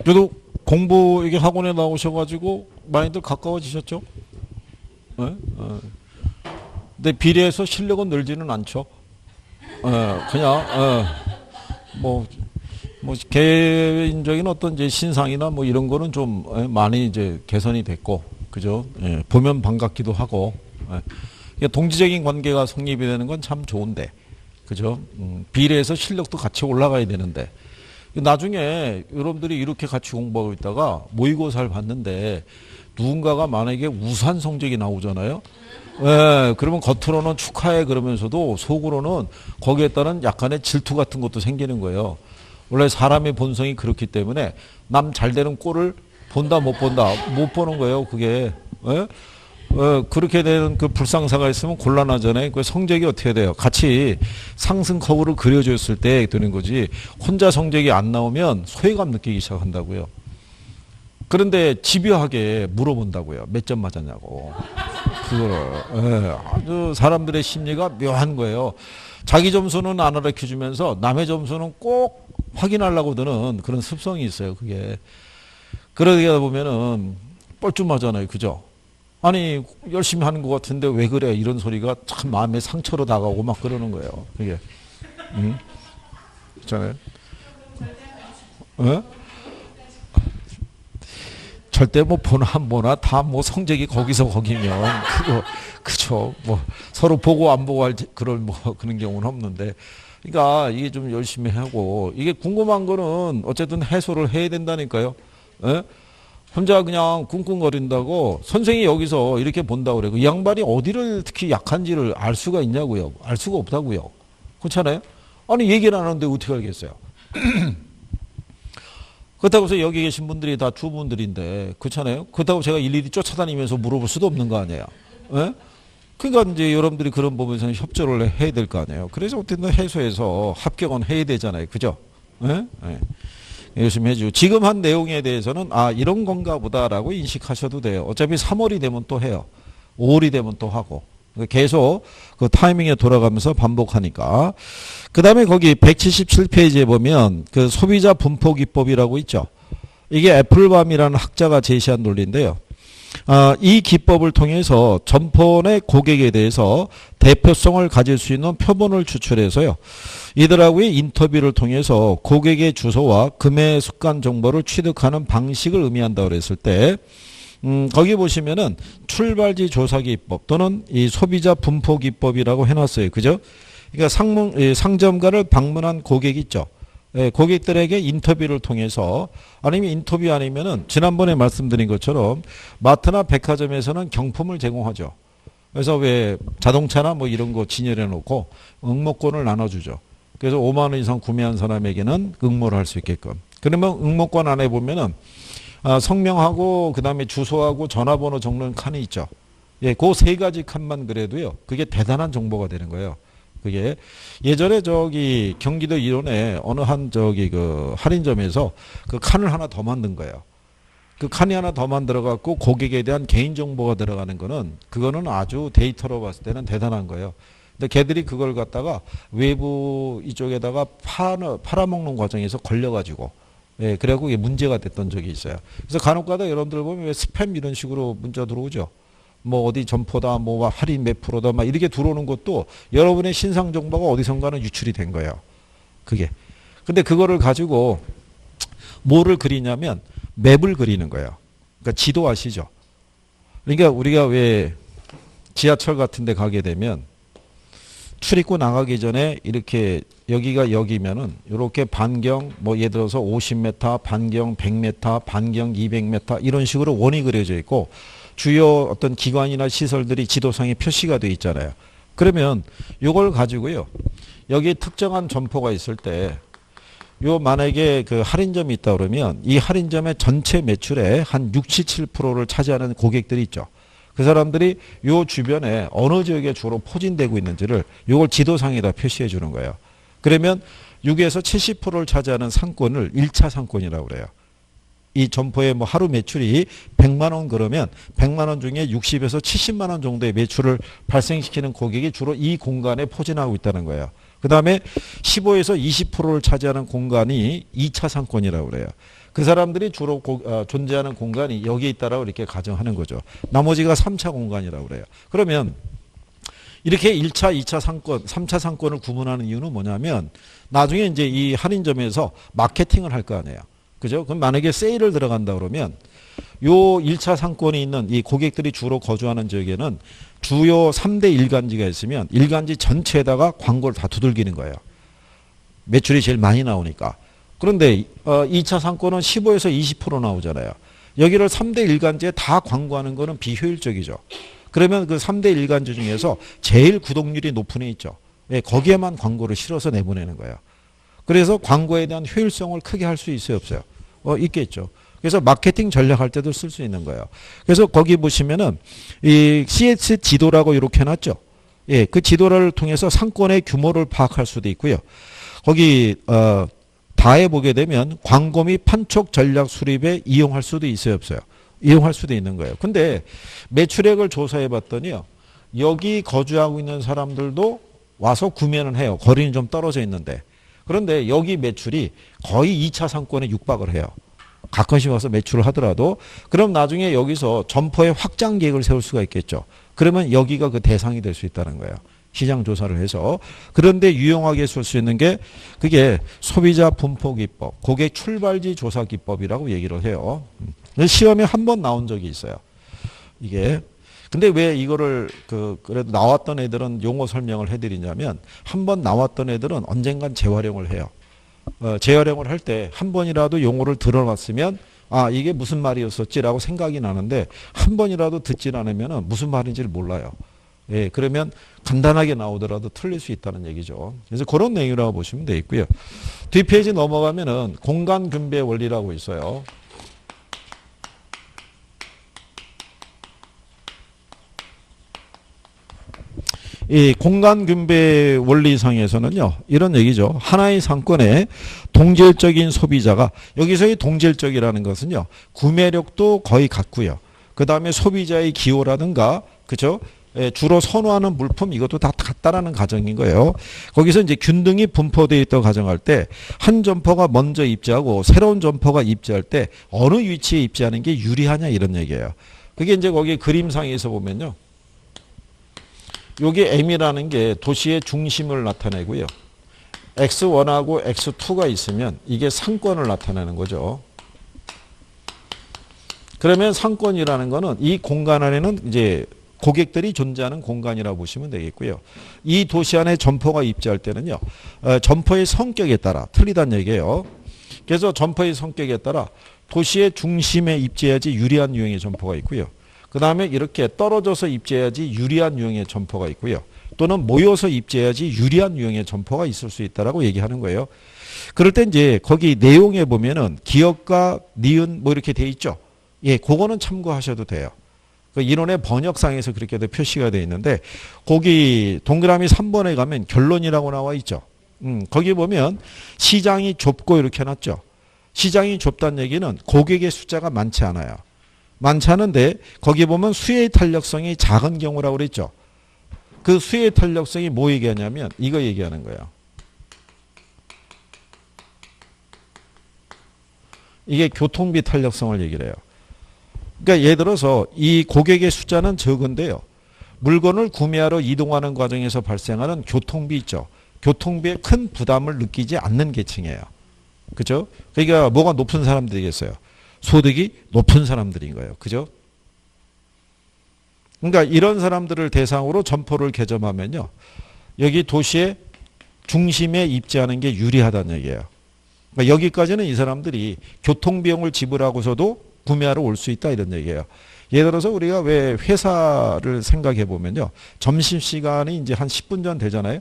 그래도 공부 이게 학원에 나오셔가지고 많이들 가까워지셨죠? 네? 근데 비례해서 실력은 늘지는 않죠. 그냥 뭐 개인적인 어떤 이제 신상이나 뭐 이런 거는 좀 많이 이제 개선이 됐고, 그죠? 예, 보면 반갑기도 하고, 동지적인 관계가 성립이 되는 건 참 좋은데, 그죠? 비례해서 실력도 같이 올라가야 되는데, 나중에 여러분들이 이렇게 같이 공부하고 있다가 모의고사를 봤는데 누군가가 만약에 우수한 성적이 나오잖아요. 예, 그러면 겉으로는 축하해 그러면서도 속으로는 거기에 따른 약간의 질투 같은 것도 생기는 거예요. 원래 사람의 본성이 그렇기 때문에 남 잘 되는 꼴을 본다 못 본다 못 보는 거예요. 그게. 예? 그렇게 되는 그 불상사가 있으면 곤란하잖아요. 그 성적이 어떻게 돼요? 같이 상승 커브를 그려줬을 때 되는 거지. 혼자 성적이 안 나오면 소외감 느끼기 시작한다고요. 그런데 집요하게 물어본다고요. 몇 점 맞았냐고. 그거를. 아주 사람들의 심리가 묘한 거예요. 자기 점수는 안 알려주면서 남의 점수는 꼭 확인하려고 드는 그런 습성이 있어요. 그게. 그러다 보면은 뻘쭘하잖아요. 그죠? 아니 열심히 하는 것 같은데 왜 그래 이런 소리가 참 마음에 상처로 다가오고 막 그러는 거예요. 그게 있잖아요. 절대 뭐 보나 안 보나 다 뭐 성적이 거기서 거기면 그거 그죠. 뭐 서로 보고 안 보고 할 그런 뭐 그런 경우는 없는데, 그러니까 이게 좀 열심히 하고 이게 궁금한 거는 어쨌든 해소를 해야 된다니까요. 혼자 그냥 꿍꿍거린다고 선생이 여기서 이렇게 본다고 그래요. 이 양반이 어디를 특히 약한지를 알 수가 있냐고요. 알 수가 없다고요. 그렇잖아요. 아니 얘기를 안 하는데 어떻게 알겠어요. 그렇다고 해서 여기 계신 분들이 다 주부분들인데 그렇잖아요. 그렇다고 제가 일일이 쫓아다니면서 물어볼 수도 없는 거 아니에요. 예? 그러니까 이제 여러분들이 그런 부분에서는 협조를 해야 될 거 아니에요. 그래서 어쨌든 해소해서 합격은 해야 되잖아요. 그죠? 예? 예. 열심히 해주고 지금 한 내용에 대해서는 이런 건가 보다라고 인식하셔도 돼요. 어차피 3월이 되면 또 해요. 5월이 되면 또 하고 계속 그 타이밍에 돌아가면서 반복하니까. 그 다음에 거기 177페이지에 보면 그 소비자 분포 기법이라고 있죠. 이게 애플밤이라는 학자가 제시한 논리인데요. 이 기법을 통해서 점포 내 고객에 대해서 대표성을 가질 수 있는 표본을 추출해서요. 이들하고의 인터뷰를 통해서 고객의 주소와 구매 습관 정보를 취득하는 방식을 의미한다고 그랬을 때 거기 보시면은 출발지 조사 기법 또는 이 소비자 분포 기법이라고 해놨어요. 그죠? 그러니까 상점가를 방문한 고객 있죠. 고객들에게 인터뷰를 통해서 아니면 인터뷰 아니면은 지난번에 말씀드린 것처럼 마트나 백화점에서는 경품을 제공하죠. 그래서 왜 자동차나 뭐 이런 거 진열해 놓고 응모권을 나눠주죠. 그래서 5만 원 이상 구매한 사람에게는 응모를 할 수 있게끔. 그러면 응모권 안에 보면은 성명하고 그다음에 주소하고 전화번호 적는 칸이 있죠. 예, 그 세 가지 칸만 그래도요. 그게 대단한 정보가 되는 거예요. 그게 예전에 저기 경기도 일원에 어느 한 저기 그 할인점에서 그 칸을 하나 더 만든 거예요. 그 칸이 하나 더 만들어 갖고 고객에 대한 개인 정보가 들어가는 거는 그거는 아주 데이터로 봤을 때는 대단한 거예요. 근데 걔들이 그걸 갖다가 외부 이쪽에다가 팔아먹는 과정에서 걸려가지고 예, 그래갖고 이게 문제가 됐던 적이 있어요. 그래서 간혹가다 여러분들 보면 왜 스팸 이런 식으로 문자 들어오죠. 뭐 어디 점포다, 뭐 할인 몇 프로다, 막 이렇게 들어오는 것도 여러분의 신상 정보가 어디선가는 유출이 된 거예요. 그게. 근데 그거를 가지고 뭐를 그리냐면 맵을 그리는 거예요. 그러니까 지도 아시죠? 그러니까 우리가 왜 지하철 같은 데 가게 되면 출입구 나가기 전에 이렇게 여기가 여기면은 이렇게 반경 뭐 예를 들어서 50m, 반경 100m, 반경 200m 이런 식으로 원이 그려져 있고 주요 어떤 기관이나 시설들이 지도상에 표시가 되어 있잖아요. 그러면 이걸 가지고요. 여기 특정한 점포가 있을 때 요 만약에 그 할인점이 있다 그러면 이 할인점의 전체 매출의 한 6, 7%를 차지하는 고객들이 있죠. 그 사람들이 요 주변에 어느 지역에 주로 포진되고 있는지를 요걸 지도상에다 표시해 주는 거예요. 그러면 6에서 70%를 차지하는 상권을 1차 상권이라고 그래요. 이 점포의 뭐 하루 매출이 100만 원 그러면 100만 원 중에 60에서 70만 원 정도의 매출을 발생시키는 고객이 주로 이 공간에 포진하고 있다는 거예요. 그 다음에 15에서 20%를 차지하는 공간이 2차 상권이라고 그래요. 그 사람들이 주로 존재하는 공간이 여기에 있다라고 이렇게 가정하는 거죠. 나머지가 3차 공간이라고 그래요. 그러면 이렇게 1차, 2차 상권, 3차 상권을 구분하는 이유는 뭐냐면 나중에 이제 이 할인점에서 마케팅을 할 거 아니에요. 그죠? 그럼 만약에 세일을 들어간다 그러면 요 1차 상권이 있는 이 고객들이 주로 거주하는 지역에는 주요 3대 일간지가 있으면 일간지 전체에다가 광고를 다 두들기는 거예요. 매출이 제일 많이 나오니까. 그런데 2차 상권은 15에서 20% 나오잖아요. 여기를 3대 일간지에 다 광고하는 거는 비효율적이죠. 그러면 그 3대 일간지 중에서 제일 구독률이 높은 애 있죠. 예, 거기에만 광고를 실어서 내보내는 거예요. 그래서 광고에 대한 효율성을 크게 할 수 있어요, 없어요? 있겠죠. 그래서 마케팅 전략할 때도 쓸 수 있는 거예요. 그래서 거기 보시면은 이 CS 지도라고 이렇게 해놨죠. 예, 그 지도를 통해서 상권의 규모를 파악할 수도 있고요. 거기 다해 보게 되면 광고 및 판촉 전략 수립에 이용할 수도 있어요, 없어요? 이용할 수도 있는 거예요. 근데 매출액을 조사해 봤더니요. 여기 거주하고 있는 사람들도 와서 구매는 해요. 거리는 좀 떨어져 있는데. 그런데 여기 매출이 거의 2차 상권에 육박을 해요. 가끔씩 와서 매출을 하더라도 그럼 나중에 여기서 점포의 확장 계획을 세울 수가 있겠죠. 그러면 여기가 그 대상이 될 수 있다는 거예요. 시장 조사를 해서. 그런데 유용하게 쓸 수 있는 게 그게 소비자 분포 기법, 고객 출발지 조사 기법이라고 얘기를 해요. 시험에 한 번 나온 적이 있어요. 이게. 근데 왜 이거를 그래도 나왔던 애들은 용어 설명을 해드리냐면 한 번 나왔던 애들은 언젠간 재활용을 해요. 재활용을 할 때 한 번이라도 용어를 들어놨으면 아 이게 무슨 말이었었지라고 생각이 나는데 한 번이라도 듣질 않으면 무슨 말인지를 몰라요. 예, 그러면 간단하게 나오더라도 틀릴 수 있다는 얘기죠. 그래서 그런 내용이라고 보시면 되겠고요. 뒷페이지 넘어가면은 공간 분배 원리라고 있어요. 이 공간 분배 원리상에서는요, 이런 얘기죠. 하나의 상권에 동질적인 소비자가, 여기서의 동질적이라는 것은요, 구매력도 거의 같고요. 그 다음에 소비자의 기호라든가, 그죠? 주로 선호하는 물품, 이것도 다 같다라는 가정인 거예요. 거기서 이제 균등히 분포되어 있다고 가정할 때, 한 점포가 먼저 입지하고 새로운 점포가 입지할 때, 어느 위치에 입지하는 게 유리하냐, 이런 얘기예요. 그게 이제 거기 그림상에서 보면요. 요게 M이라는 게 도시의 중심을 나타내고요. X1하고 X2가 있으면 이게 상권을 나타내는 거죠. 그러면 상권이라는 거는 이 공간 안에는 이제 고객들이 존재하는 공간이라고 보시면 되겠고요. 이 도시 안에 점포가 입지할 때는요. 점포의 성격에 따라 틀리다는 얘기예요. 그래서 점포의 성격에 따라 도시의 중심에 입지해야지 유리한 유형의 점포가 있고요. 그 다음에 이렇게 떨어져서 입지해야지 유리한 유형의 점포가 있고요. 또는 모여서 입지해야지 유리한 유형의 점포가 있을 수 있다라고 얘기하는 거예요. 그럴 때 이제 거기 내용에 보면은 기역과 니은 뭐 이렇게 돼 있죠. 예, 그거는 참고하셔도 돼요. 그 인원의 번역상에서 그렇게 표시가 되어 있는데 거기 동그라미 3번에 가면 결론이라고 나와 있죠. 거기 보면 시장이 좁고 이렇게 해놨죠. 시장이 좁다는 얘기는 고객의 숫자가 많지 않아요. 많지 않은데 거기 보면 수혜의 탄력성이 작은 경우라고 그랬죠. 그 수혜의 탄력성이 뭐 얘기하냐면 이거 얘기하는 거예요. 이게 교통비 탄력성을 얘기를 해요. 그러니까 예를 들어서 이 고객의 숫자는 적은데요. 물건을 구매하러 이동하는 과정에서 발생하는 교통비 있죠. 교통비에 큰 부담을 느끼지 않는 계층이에요. 그죠? 그러니까 뭐가 높은 사람들이겠어요. 소득이 높은 사람들인 거예요. 그죠? 그러니까 이런 사람들을 대상으로 점포를 개점하면요. 여기 도시의 중심에 입지하는 게 유리하다는 얘기예요. 그러니까 여기까지는 이 사람들이 교통비용을 지불하고서도 구매하러 올 수 있다 이런 얘기예요. 예를 들어서 우리가 왜 회사를 생각해 보면요. 점심시간이 이제 한 10분 전 되잖아요.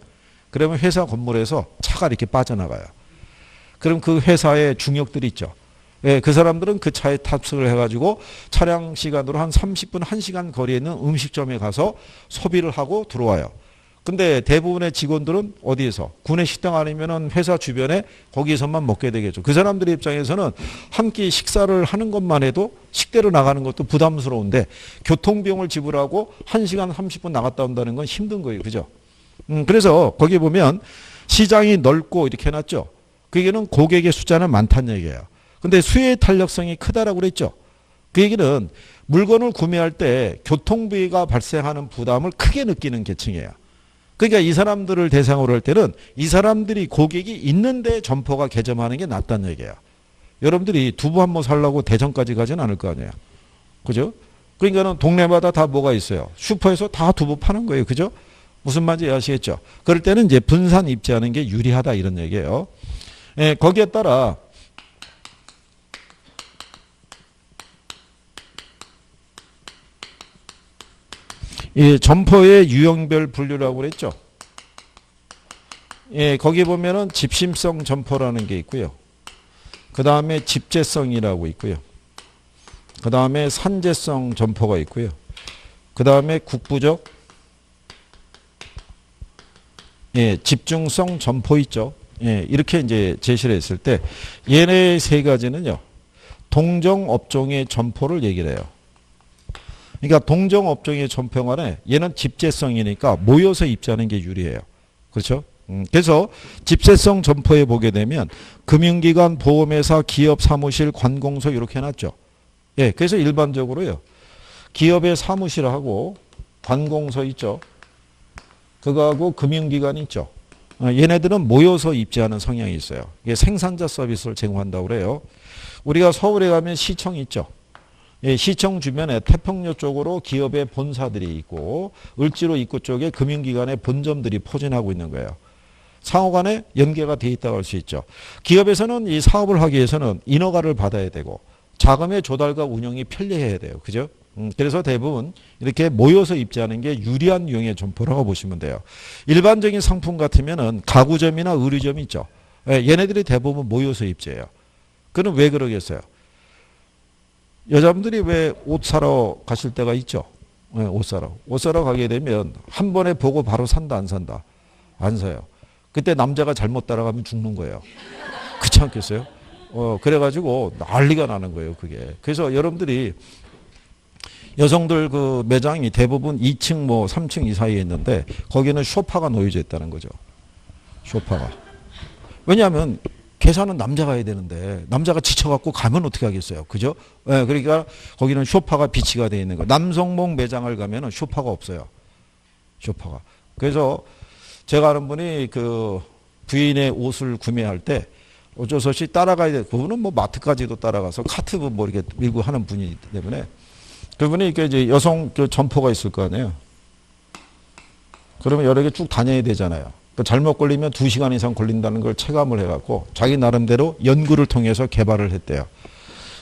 그러면 회사 건물에서 차가 이렇게 빠져나가요. 그럼 그 회사의 중역들이 있죠. 예, 그 사람들은 그 차에 탑승을 해가지고 차량 시간으로 한 30분, 1시간 거리에 있는 음식점에 가서 소비를 하고 들어와요. 근데 대부분의 직원들은 어디에서? 구내 식당 아니면은 회사 주변에 거기에서만 먹게 되겠죠. 그 사람들의 입장에서는 한 끼 식사를 하는 것만 해도 식대로 나가는 것도 부담스러운데 교통비용을 지불하고 1시간 30분 나갔다 온다는 건 힘든 거예요. 그죠? 그래서 거기 보면 시장이 넓고 이렇게 해놨죠. 그게는 고객의 숫자는 많다는 얘기예요. 근데 수혜의 탄력성이 크다라고 그랬죠. 그 얘기는 물건을 구매할 때 교통비가 발생하는 부담을 크게 느끼는 계층이에요. 그러니까 이 사람들을 대상으로 할 때는 이 사람들이 고객이 있는데 점포가 개점하는 게 낫다는 얘기예요. 여러분들이 두부 한 모 살려고 대전까지 가진 않을 거 아니에요. 그죠? 그러니까는 동네마다 다 뭐가 있어요. 슈퍼에서 다 두부 파는 거예요. 그죠? 무슨 말인지 아시겠죠? 그럴 때는 이제 분산 입지하는 게 유리하다 이런 얘기예요. 예, 거기에 따라 이 점포의 유형별 분류라고 그랬죠. 예, 거기 보면은 집심성 점포라는 게 있고요. 그 다음에 집재성이라고 있고요. 그 다음에 산재성 점포가 있고요. 그 다음에 국부적 집중성 점포 있죠. 이렇게 이제 제시를 했을 때 얘네 세 가지는요. 동종업종의 점포를 얘기를 해요. 그러니까 동종업종의 점포간에 얘는 집재성이니까 모여서 입지하는 게 유리해요. 그렇죠? 그래서 집재성 점포에 보게 되면 금융기관, 보험회사, 기업, 사무실, 관공서 이렇게 해놨죠. 예, 그래서 일반적으로요. 기업의 사무실하고 관공서 있죠. 그거하고 금융기관 있죠. 얘네들은 모여서 입지하는 성향이 있어요. 이게 생산자 서비스를 제공한다고 그래요. 우리가 서울에 가면 시청 있죠. 예, 시청 주변에 태평로 쪽으로 기업의 본사들이 있고 을지로 입구 쪽에 금융기관의 본점들이 포진하고 있는 거예요. 상호 간에 연계가 돼 있다고 할 수 있죠. 기업에서는 이 사업을 하기 위해서는 인허가를 받아야 되고 자금의 조달과 운영이 편리해야 돼요. 그죠? 그래서 대부분 이렇게 모여서 입지하는 게 유리한 유형의 점포라고 보시면 돼요. 일반적인 상품 같으면은 가구점이나 의류점 있죠. 예, 얘네들이 대부분 모여서 입지해요. 그는 왜 그러겠어요? 여자분들이 왜 옷 사러 가실 때가 있죠. 네, 옷 사러 가게 되면 한 번에 보고 바로 산다 안 산다? 안 사요. 그때 남자가 잘못 따라가면 죽는 거예요. 그렇지 않겠어요? 그래가지고 난리가 나는 거예요. 그게. 그래서 여러분들이 여성들 그 매장이 대부분 2층 뭐 3층 이 사이에 있는데 거기는 쇼파가 놓여져 있다는 거죠. 쇼파가. 왜냐하면 계산은 남자가 해야 되는데 남자가 지쳐갖고 가면 어떻게 하겠어요. 그죠? 네, 그러니까 거기는 쇼파가 비치가 되어 있는 거예요. 남성복 매장을 가면은 쇼파가 없어요. 쇼파가. 그래서 제가 아는 분이 그 부인의 옷을 구매할 때 어쩔 수 없이 따라가야 돼. 그분은 뭐 마트까지도 따라가서 카트 뭐 이렇게 밀고 하는 분이기 때문에 그분이 이렇게 이제 여성 그 점포가 있을 거 아니에요. 그러면 여러 개 쭉 다녀야 되잖아요. 잘못 걸리면 2시간 이상 걸린다는 걸 체감을 해갖고 자기 나름대로 연구를 통해서 개발을 했대요.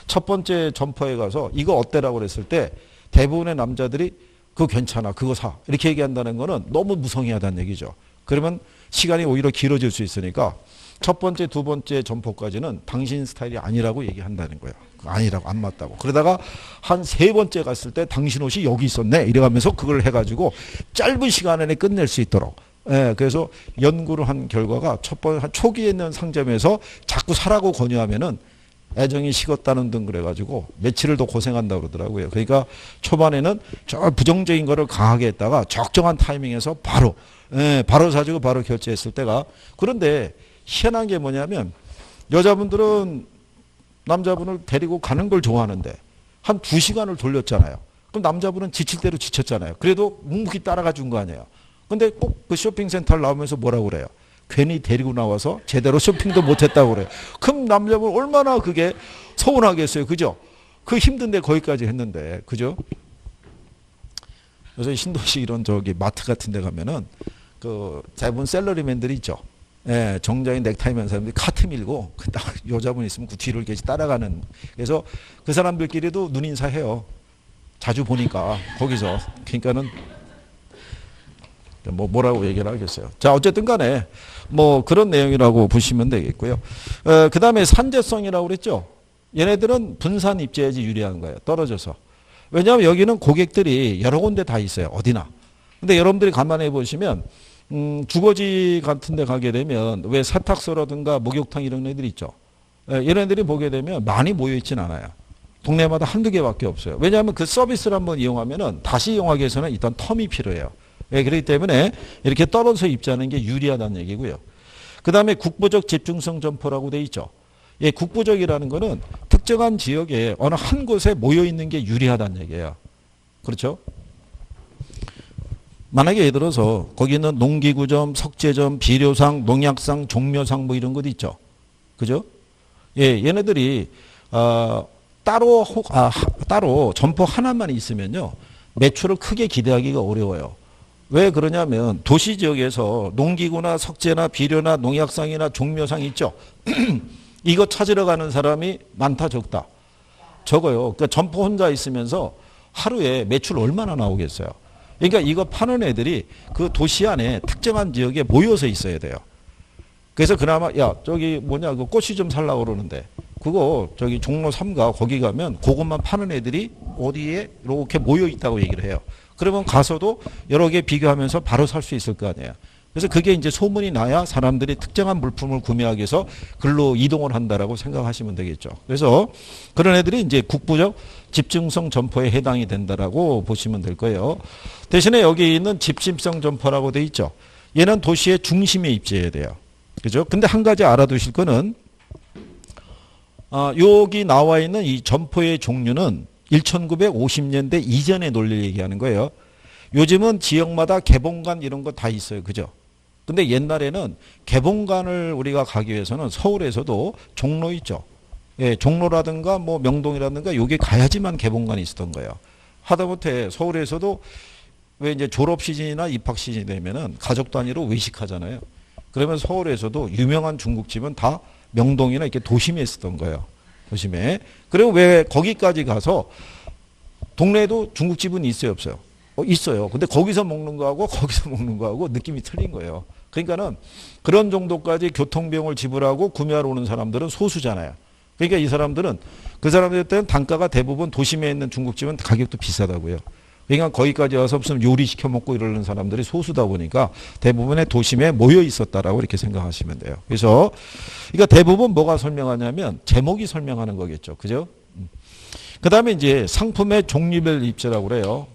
첫 번째 점포에 가서 이거 어때라고 그랬을 때 대부분의 남자들이 그거 괜찮아, 그거 사 이렇게 얘기한다는 거는 너무 무성의하다는 얘기죠. 그러면 시간이 오히려 길어질 수 있으니까 첫 번째, 두 번째 점포까지는 당신 스타일이 아니라고 얘기한다는 거예요. 아니라고, 안 맞다고. 그러다가 한 세 번째 갔을 때 당신 옷이 여기 있었네 이래가면서 그걸 해가지고 짧은 시간 안에 끝낼 수 있도록. 예, 그래서 연구를 한 결과가 초기에 있는 상점에서 자꾸 사라고 권유하면은 애정이 식었다는 등 그래가지고 며칠을 더 고생한다고 그러더라고요. 그러니까 초반에는 저 부정적인 거를 강하게 했다가 적정한 타이밍에서 바로 사주고 바로 결제했을 때가. 그런데 희한한 게 뭐냐면 여자분들은 남자분을 데리고 가는 걸 좋아하는데 한 2시간을 돌렸잖아요. 그럼 남자분은 지칠 대로 지쳤잖아요. 그래도 묵묵히 따라가 준 거 아니에요. 근데 꼭 그 쇼핑센터를 나오면서 뭐라고 그래요? 괜히 데리고 나와서 제대로 쇼핑도 못했다고 그래요. 그럼 남자분 얼마나 그게 서운하겠어요. 그죠? 그 힘든데 거기까지 했는데. 그죠? 요새 신도시 이런 저기 마트 같은 데 가면은 그 대부분 셀러리맨들이 있죠. 예, 정장에 넥타이 맨 사람들이 카트 밀고 딱 여자분 있으면 그 뒤를 계속 따라가는. 그래서 그 사람들끼리도 눈인사해요. 자주 보니까 거기서. 그러니까는 뭐라고 얘기를 하겠어요. 자, 어쨌든 간에 뭐 그런 내용이라고 보시면 되겠고요. 그 다음에 산재성이라고 그랬죠. 얘네들은 분산 입지해야지 유리한 거예요. 떨어져서. 왜냐하면 여기는 고객들이 여러 군데 다 있어요. 어디나. 근데 여러분들이 가만히 보시면 주거지 같은 데 가게 되면 왜 세탁소라든가 목욕탕 이런 애들이 있죠. 얘네들이 보게 되면 많이 모여 있진 않아요. 동네마다 한두 개밖에 없어요. 왜냐하면 그 서비스를 한번 이용하면은 다시 이용하기 위해서는 일단 텀이 필요해요. 그렇기 때문에 이렇게 떨어져서 입지하는 게 유리하다는 얘기고요. 그 다음에 국부적 집중성 점포라고 돼 있죠. 예, 국부적이라는 거는 특정한 지역에 어느 한 곳에 모여 있는 게 유리하다는 얘기예요. 그렇죠? 만약에 예를 들어서 거기는 농기구점, 석재점, 비료상, 농약상, 종묘상 뭐 이런 것도 있죠. 그죠? 예, 얘네들이 따로 점포 하나만 있으면요. 매출을 크게 기대하기가 어려워요. 왜 그러냐면 도시 지역에서 농기구나 석재나 비료나 농약상이나 종묘상 있죠. 이거 찾으러 가는 사람이 많다 적다. 적어요. 그러니까 점포 혼자 있으면서 하루에 매출 얼마나 나오겠어요. 그러니까 이거 파는 애들이 그 도시 안에 특정한 지역에 모여서 있어야 돼요. 그래서 그나마 야 저기 뭐냐 그 꽃이 좀 살라고 그러는데 그거 저기 종로 3가 거기 가면 그것만 파는 애들이 어디에 이렇게 모여 있다고 얘기를 해요. 그러면 가서도 여러 개 비교하면서 바로 살 수 있을 거 아니에요. 그래서 그게 이제 소문이 나야 사람들이 특정한 물품을 구매하기 위해서 글로 이동을 한다라고 생각하시면 되겠죠. 그래서 그런 애들이 이제 국부적 집중성 점포에 해당이 된다라고 보시면 될 거예요. 대신에 여기 있는 집집성 점포라고 돼 있죠. 얘는 도시의 중심에 입지해야 돼요. 그죠? 근데 한 가지 알아두실 거는 여기 나와 있는 이 점포의 종류는 1950년대 이전의 논리를 얘기하는 거예요. 요즘은 지역마다 개봉관 이런 거 다 있어요. 그죠? 근데 옛날에는 개봉관을 우리가 가기 위해서는 서울에서도 종로 있죠. 예, 종로라든가 뭐 명동이라든가 여기 가야지만 개봉관이 있었던 거예요. 하다못해 서울에서도 왜 이제 졸업 시즌이나 입학 시즌이 되면은 가족 단위로 외식하잖아요. 그러면 서울에서도 유명한 중국집은 다 명동이나 이렇게 도심에 있었던 거예요. 도심에. 그리고 왜 거기까지 가서 동네에도 중국집은 있어요, 없어요? 있어요. 근데 거기서 먹는 거하고 거기서 먹는 거하고 느낌이 틀린 거예요. 그러니까는 그런 정도까지 교통비용을 지불하고 구매하러 오는 사람들은 소수잖아요. 그러니까 이 사람들은 그 사람들한테는 단가가 대부분 도심에 있는 중국집은 가격도 비싸다고요. 그러니까 거기까지 와서 무슨 요리 시켜 먹고 이러는 사람들이 소수다 보니까 대부분의 도심에 모여 있었다라고 이렇게 생각하시면 돼요. 그래서 그러니까 대부분 뭐가 설명하냐면 제목이 설명하는 거겠죠. 그죠? 그 다음에 이제 상품의 종류별 입지라고 그래요.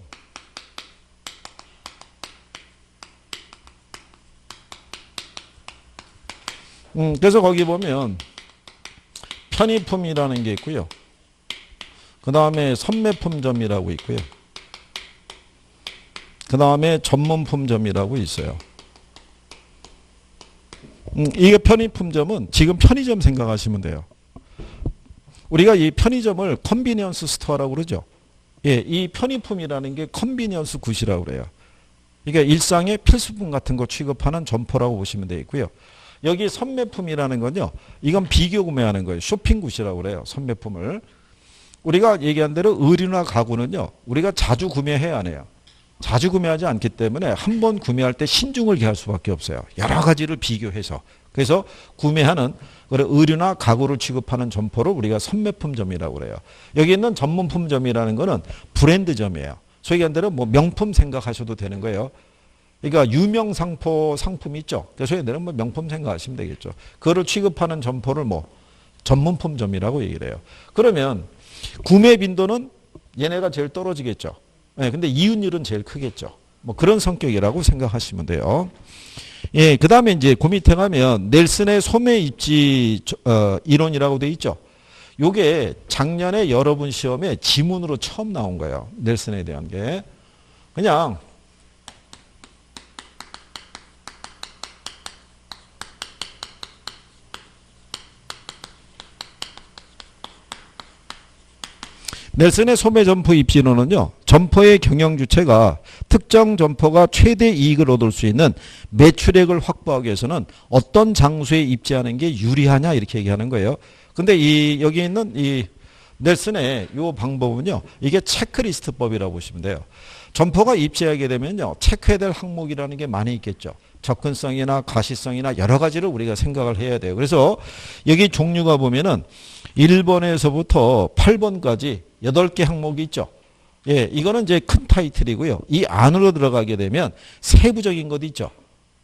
그래서 거기 보면 편의품이라는 게 있고요. 그 다음에 선매품점이라고 있고요. 그 다음에 전문품점이라고 있어요. 이게 편의품점은 지금 편의점 생각하시면 돼요. 우리가 이 편의점을 컨비니언스 스토어라고 그러죠. 예, 이 편의품이라는 게 컨비니언스 굿이라고 그래요. 그러니까 일상의 필수품 같은 거 취급하는 점포라고 보시면 되겠고요. 여기 선매품이라는 건요. 이건 비교 구매하는 거예요. 쇼핑굿이라고 그래요. 선매품을. 우리가 얘기한 대로 의류나 가구는요. 우리가 자주 구매해야 하네요. 자주 구매하지 않기 때문에 한 번 구매할 때 신중을 기할 수밖에 없어요. 여러 가지를 비교해서. 그래서 구매하는 의류나 가구를 취급하는 점포를 우리가 선매품점이라고 그래요. 여기 있는 전문품점이라는 거는 브랜드점이에요. 소위 얘기한 대로 뭐 명품 생각하셔도 되는 거예요. 그러니까 유명 상품 있죠. 그래서 얘들은 뭐 명품 생각하시면 되겠죠. 그거를 취급하는 점포를 뭐 전문품점이라고 얘기를 해요. 그러면 구매 빈도는 얘네가 제일 떨어지겠죠. 네, 근데 이윤율은 제일 크겠죠. 뭐 그런 성격이라고 생각하시면 돼요. 예, 그 다음에 이제 그 밑에 가면 넬슨의 소매 입지 이론이라고 돼 있죠. 요게 작년에 여러분 시험에 지문으로 처음 나온 거예요. 넬슨에 대한 게. 그냥 넬슨의 소매 점포 입지론은요. 점포의 경영 주체가 특정 점포가 최대 이익을 얻을 수 있는 매출액을 확보하기 위해서는 어떤 장소에 입지하는 게 유리하냐 이렇게 얘기하는 거예요. 근데 여기 있는 이 넬슨의 이 방법은요. 이게 체크리스트법이라고 보시면 돼요. 점포가 입지하게 되면요. 체크해야 될 항목이라는 게 많이 있겠죠. 접근성이나 가시성이나 여러 가지를 우리가 생각을 해야 돼요. 그래서 여기 종류가 보면은 1번에서부터 8번까지 8개 항목이 있죠. 예, 이거는 이제 큰 타이틀이고요. 이 안으로 들어가게 되면 세부적인 것도 있죠.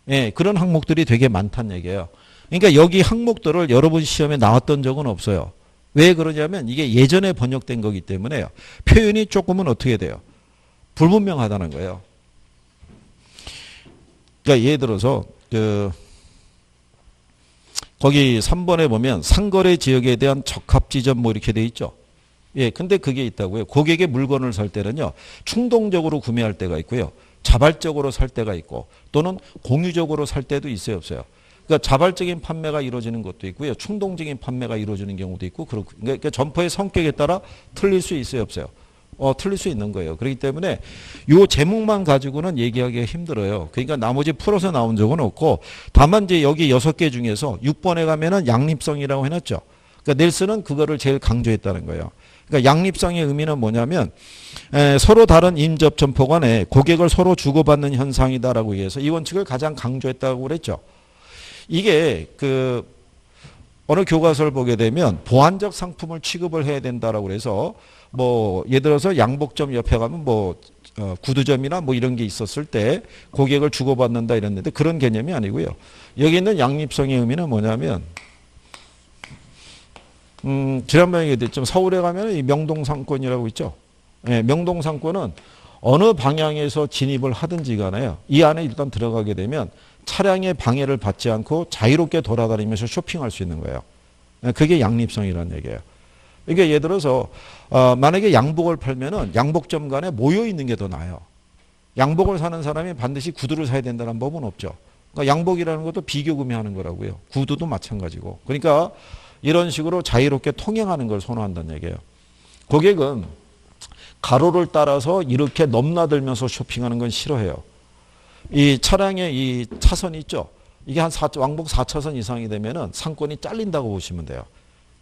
예, 그런 항목들이 되게 많다는 얘기예요. 그러니까 여기 항목들을 여러분 시험에 나왔던 적은 없어요. 왜 그러냐면 이게 예전에 번역된 거기 때문에요. 표현이 조금은 어떻게 돼요? 불분명하다는 거예요. 그러니까 예를 들어서 거기 3번에 보면 상거래 지역에 대한 적합 지점 뭐 이렇게 돼 있죠. 예, 근데 그게 있다고요. 고객의 물건을 살 때는요, 충동적으로 구매할 때가 있고요, 자발적으로 살 때가 있고, 또는 공유적으로 살 때도 있어요, 없어요? 그러니까 자발적인 판매가 이루어지는 것도 있고요, 충동적인 판매가 이루어지는 경우도 있고, 그러니까 점포의 성격에 따라 틀릴 수 있어요, 없어요? 틀릴 수 있는 거예요. 그렇기 때문에 요 제목만 가지고는 얘기하기가 힘들어요. 그러니까 나머지 풀어서 나온 적은 없고, 다만 이제 여기 6개 중에서 6번에 가면은 양립성이라고 해놨죠. 그러니까 넬슨은 그거를 제일 강조했다는 거예요. 그러니까 양립성의 의미는 뭐냐면 서로 다른 인접 점포 간에 고객을 서로 주고받는 현상이다라고 해서 이 원칙을 가장 강조했다고 그랬죠. 이게 어느 교과서를 보게 되면 보완적 상품을 취급을 해야 된다라고 그래서 뭐 예를 들어서 양복점 옆에 가면 뭐 구두점이나 뭐 이런 게 있었을 때 고객을 주고받는다 이랬는데 그런 개념이 아니고요. 여기 있는 양립성의 의미는 뭐냐면 지난번에 얘기했죠. 서울에 가면 이 명동상권이라고 있죠. 예, 명동상권은 어느 방향에서 진입을 하든지 간에요, 이 안에 일단 들어가게 되면 차량의 방해를 받지 않고 자유롭게 돌아다니면서 쇼핑할 수 있는 거예요. 예, 그게 양립성이라는 얘기예요. 그러니까 예를 들어서 만약에 양복을 팔면은 양복점 간에 모여 있는 게 더 나아요. 양복을 사는 사람이 반드시 구두를 사야 된다는 법은 없죠. 그러니까 양복이라는 것도 비교 구매하는 거라고요. 구두도 마찬가지고. 그러니까 이런 식으로 자유롭게 통행하는 걸 선호한다는 얘기예요. 고객은 가로를 따라서 이렇게 넘나들면서 쇼핑하는 건 싫어해요. 이 차량의 이 차선이 있죠. 이게 왕복 4차선 이상이 되면은 상권이 잘린다고 보시면 돼요.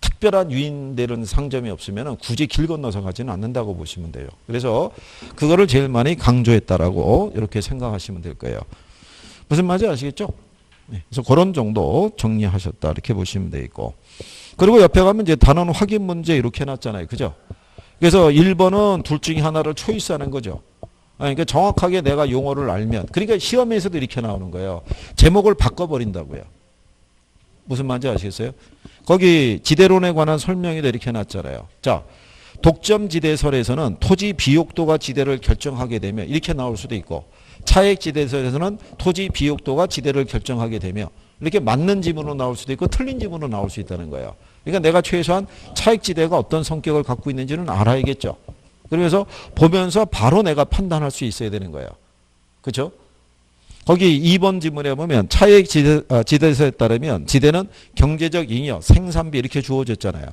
특별한 유인되는 상점이 없으면 굳이 길 건너서 가지는 않는다고 보시면 돼요. 그래서 그거를 제일 많이 강조했다라고 이렇게 생각하시면 될 거예요. 무슨 말인지 아시겠죠? 그래서 그런 정도 정리하셨다 이렇게 보시면 되겠고, 그리고 옆에 가면 이제 단원 확인 문제 이렇게 해놨잖아요. 그죠? 그래서 1번은 둘 중에 하나를 초이스하는 거죠. 그러니까 정확하게 내가 용어를 알면, 그러니까 시험에서도 이렇게 나오는 거예요. 제목을 바꿔버린다고요. 무슨 말인지 아시겠어요? 거기 지대론에 관한 설명이 이렇게 해놨잖아요. 자, 독점지대설에서는 토지 비옥도가 지대를 결정하게 되면 이렇게 나올 수도 있고, 차액지대설에서는 토지 비옥도가 지대를 결정하게 되며, 이렇게 맞는 지문으로 나올 수도 있고 틀린 지문으로 나올 수 있다는 거예요. 그러니까 내가 최소한 차액지대가 어떤 성격을 갖고 있는지는 알아야겠죠. 그러면서 보면서 바로 내가 판단할 수 있어야 되는 거예요. 그렇죠? 거기 2번 지문에 보면 차액지대서에 따르면 지대는 경제적 잉여, 생산비 이렇게 주어졌잖아요.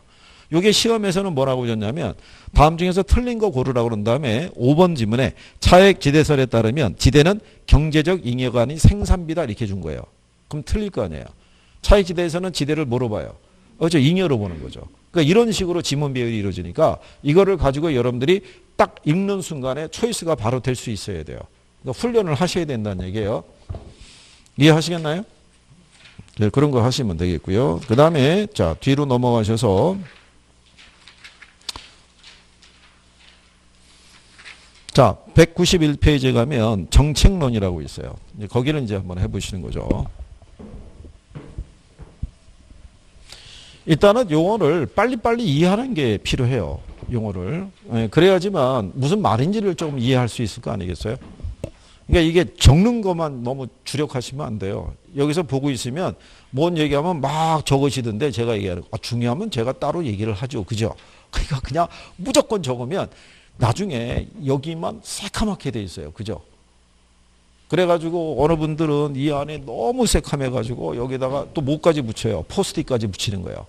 이게 시험에서는 뭐라고 줬냐면 다음 중에서 틀린 거 고르라고 그런 다음에 5번 지문에 차액지대설에 따르면 지대는 경제적 잉여가 아닌 생산비다 이렇게 준 거예요. 그럼 틀릴 거 아니에요. 차액지대에서는 지대를 뭐로 봐요? 잉여로 보는 거죠. 그러니까 이런 식으로 지문 배열이 이루어지니까 이거를 가지고 여러분들이 딱 읽는 순간에 초이스가 바로 될 수 있어야 돼요. 그러니까 훈련을 하셔야 된다는 얘기예요. 이해하시겠나요? 네, 그런 거 하시면 되겠고요. 그 다음에 자 뒤로 넘어가셔서 자 191페이지에 가면 정책론이라고 있어요. 거기를 이제 한번 해보시는 거죠. 일단은 용어를 빨리빨리 이해하는 게 필요해요. 용어를. 그래야지만 무슨 말인지를 조금 이해할 수 있을 거 아니겠어요? 그러니까 이게 적는 것만 너무 주력하시면 안 돼요. 여기서 보고 있으면 뭔 얘기하면 막 적으시던데 제가 얘기하는 중요하면 제가 따로 얘기를 하죠. 그죠? 그러니까 그냥 무조건 적으면 나중에 여기만 새카맣게 돼 있어요. 그죠? 그래가지고 어느 분들은 이 안에 너무 새카매가지고 여기다가 또 뭐까지 붙여요. 포스트잇까지 붙이는 거예요.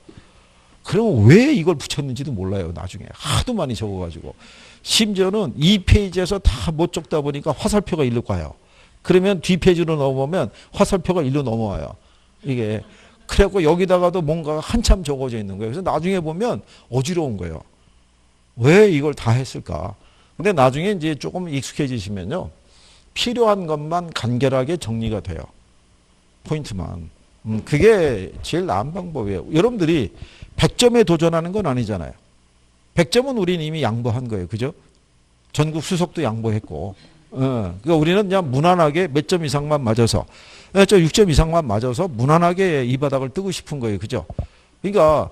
그러면 왜 이걸 붙였는지도 몰라요. 나중에 하도 많이 적어가지고. 심지어는 이 페이지에서 다 못 적다 보니까 화살표가 일로 가요. 그러면 뒤 페이지로 넘어오면 화살표가 일로 넘어와요. 이게 그래갖고 여기다가도 뭔가 한참 적어져 있는 거예요. 그래서 나중에 보면 어지러운 거예요. 왜 이걸 다 했을까? 근데 나중에 이제 조금 익숙해지시면요. 필요한 것만 간결하게 정리가 돼요. 포인트만. 그게 제일 나은 방법이에요. 여러분들이 100점에 도전하는 건 아니잖아요. 100점은 우리는 이미 양보한 거예요. 그죠? 전국 수석도 양보했고. 그러니까 우리는 그냥 무난하게 몇 점 이상만 맞아서, 6점 이상만 맞아서 무난하게 이 바닥을 뜨고 싶은 거예요. 그죠? 그러니까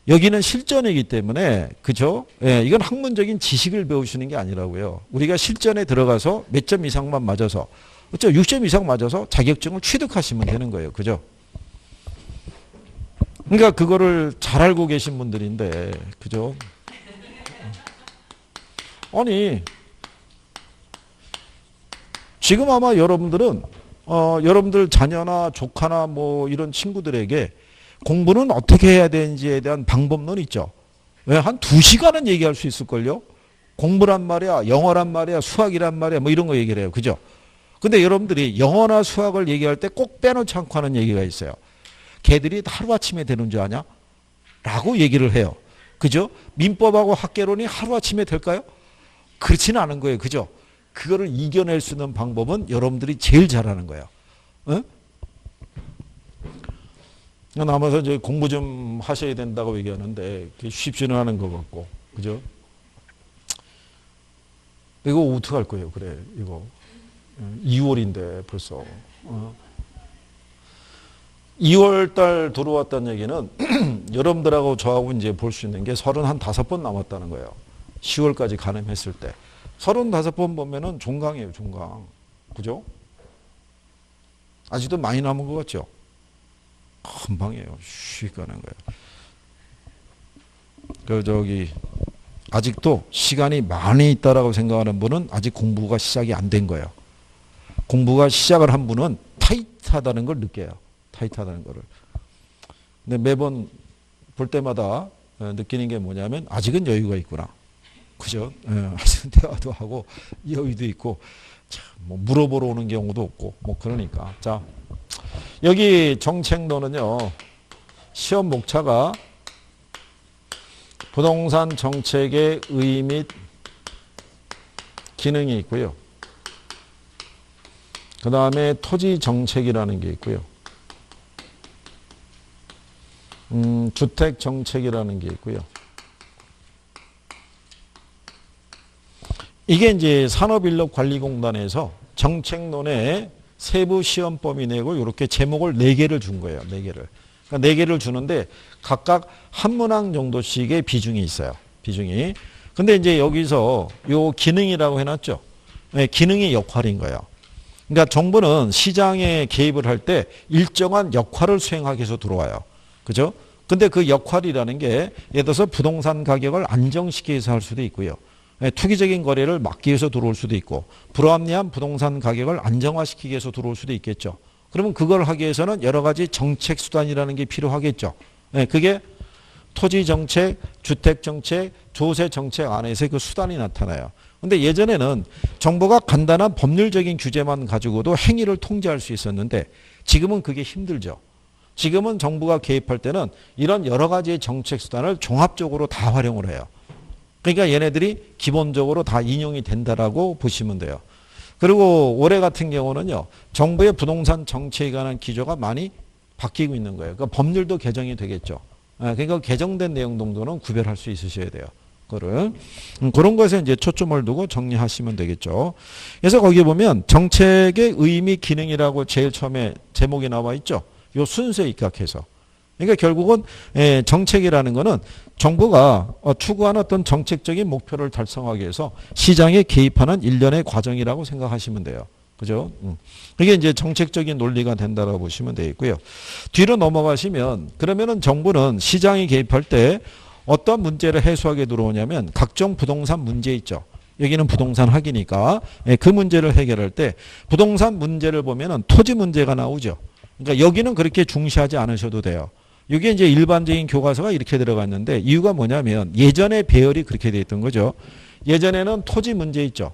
여기는 실전이기 때문에, 그죠? 예, 이건 학문적인 지식을 배우시는 게 아니라고요. 우리가 실전에 들어가서 몇 점 이상만 맞아서, 6점 이상 맞아서 자격증을 취득하시면 되는 거예요. 그죠? 그러니까 그거를 잘 알고 계신 분들인데, 그죠? 아니, 지금 아마 여러분들은, 여러분들 자녀나 조카나 뭐 이런 친구들에게 공부는 어떻게 해야 되는지에 대한 방법론 있죠. 왜? 한 2시간은 얘기할 수 있을걸요? 공부란 말이야, 영어란 말이야, 수학이란 말이야, 뭐 이런 거 얘기를 해요. 그죠? 근데 여러분들이 영어나 수학을 얘기할 때 꼭 빼놓지 않고 하는 얘기가 있어요. 걔들이 하루아침에 되는 줄 아냐? 라고 얘기를 해요. 그죠? 민법하고 학개론이 하루아침에 될까요? 그렇지는 않은 거예요. 그죠? 그거를 이겨낼 수 있는 방법은 여러분들이 제일 잘하는 거예요. 어? 남아서 이제 공부 좀 하셔야 된다고 얘기하는데 쉽지는 않은 것 같고, 그죠? 이거 어떻게 할 거예요? 그래, 이거 2월인데 벌써 2월 달 들어왔다는 얘기는 여러분들하고 저하고 이제 볼 수 있는 게 35번 남았다는 거예요. 10월까지 가늠했을 때 35번 보면은 종강이에요, 종강. 그죠? 아직도 많이 남은 것 같죠? 금방이에요. 쉬 가는 거예요. 아직도 시간이 많이 있다라고 생각하는 분은 아직 공부가 시작이 안 된 거예요. 공부가 시작을 한 분은 타이트하다는 걸 느껴요. 타이트하다는 거를. 근데 매번 볼 때마다 느끼는 게 뭐냐면 아직은 여유가 있구나. 그죠? 아직은 대화도 하고 여유도 있고 참, 뭐 물어보러 오는 경우도 없고 뭐 그러니까. 자, 여기 정책론은요. 시험 목차가 부동산 정책의 의의 및 기능이 있고요. 그 다음에 토지 정책이라는 게 있고요. 주택 정책이라는 게 있고요. 이게 이제 산업인력관리공단에서 정책론의 세부 시험 범위 내고 이렇게 제목을 4개를 준 거예요. 4개를. 그러니까 4개를 주는데 각각 한 문항 정도씩의 비중이 있어요. 비중이. 근데 이제 여기서 요 기능이라고 해놨죠. 네, 기능의 역할인 거예요. 그러니까 정부는 시장에 개입을 할 때 일정한 역할을 수행하기 위해서 들어와요. 그죠? 근데 그 역할이라는 게 예를 들어서 부동산 가격을 안정시키기 위해서 할 수도 있고요. 투기적인 거래를 막기 위해서 들어올 수도 있고 불합리한 부동산 가격을 안정화시키기 위해서 들어올 수도 있겠죠. 그러면 그걸 하기 위해서는 여러 가지 정책 수단이라는 게 필요하겠죠. 그게 토지 정책, 주택 정책, 조세 정책 안에서 그 수단이 나타나요. 근데 예전에는 정부가 간단한 법률적인 규제만 가지고도 행위를 통제할 수 있었는데 지금은 그게 힘들죠. 지금은 정부가 개입할 때는 이런 여러 가지의 정책 수단을 종합적으로 다 활용을 해요. 그러니까 얘네들이 기본적으로 다 인용이 된다라고 보시면 돼요. 그리고 올해 같은 경우는요. 정부의 부동산 정책에 관한 기조가 많이 바뀌고 있는 거예요. 그러니까 법률도 개정이 되겠죠. 그러니까 개정된 내용 정도는 구별할 수 있으셔야 돼요. 그거를. 그런 것에 이제 초점을 두고 정리하시면 되겠죠. 그래서 거기 보면 정책의 의미 기능이라고 제일 처음에 제목이 나와 있죠. 요 순서에 입각해서. 그러니까 결국은 정책이라는 거는 정부가 추구하는 어떤 정책적인 목표를 달성하기 위해서 시장에 개입하는 일련의 과정이라고 생각하시면 돼요. 그죠? 이게 이제 정책적인 논리가 된다고 보시면 되겠고요. 뒤로 넘어가시면 그러면은 정부는 시장에 개입할 때 어떤 문제를 해소하게 들어오냐면 각종 부동산 문제 있죠. 여기는 부동산 학이니까 그 문제를 해결할 때 부동산 문제를 보면은 토지 문제가 나오죠. 그러니까 여기는 그렇게 중시하지 않으셔도 돼요. 이게 이제 일반적인 교과서가 이렇게 들어갔는데 이유가 뭐냐면 예전에 배열이 그렇게 돼 있던 거죠. 예전에는 토지 문제 있죠.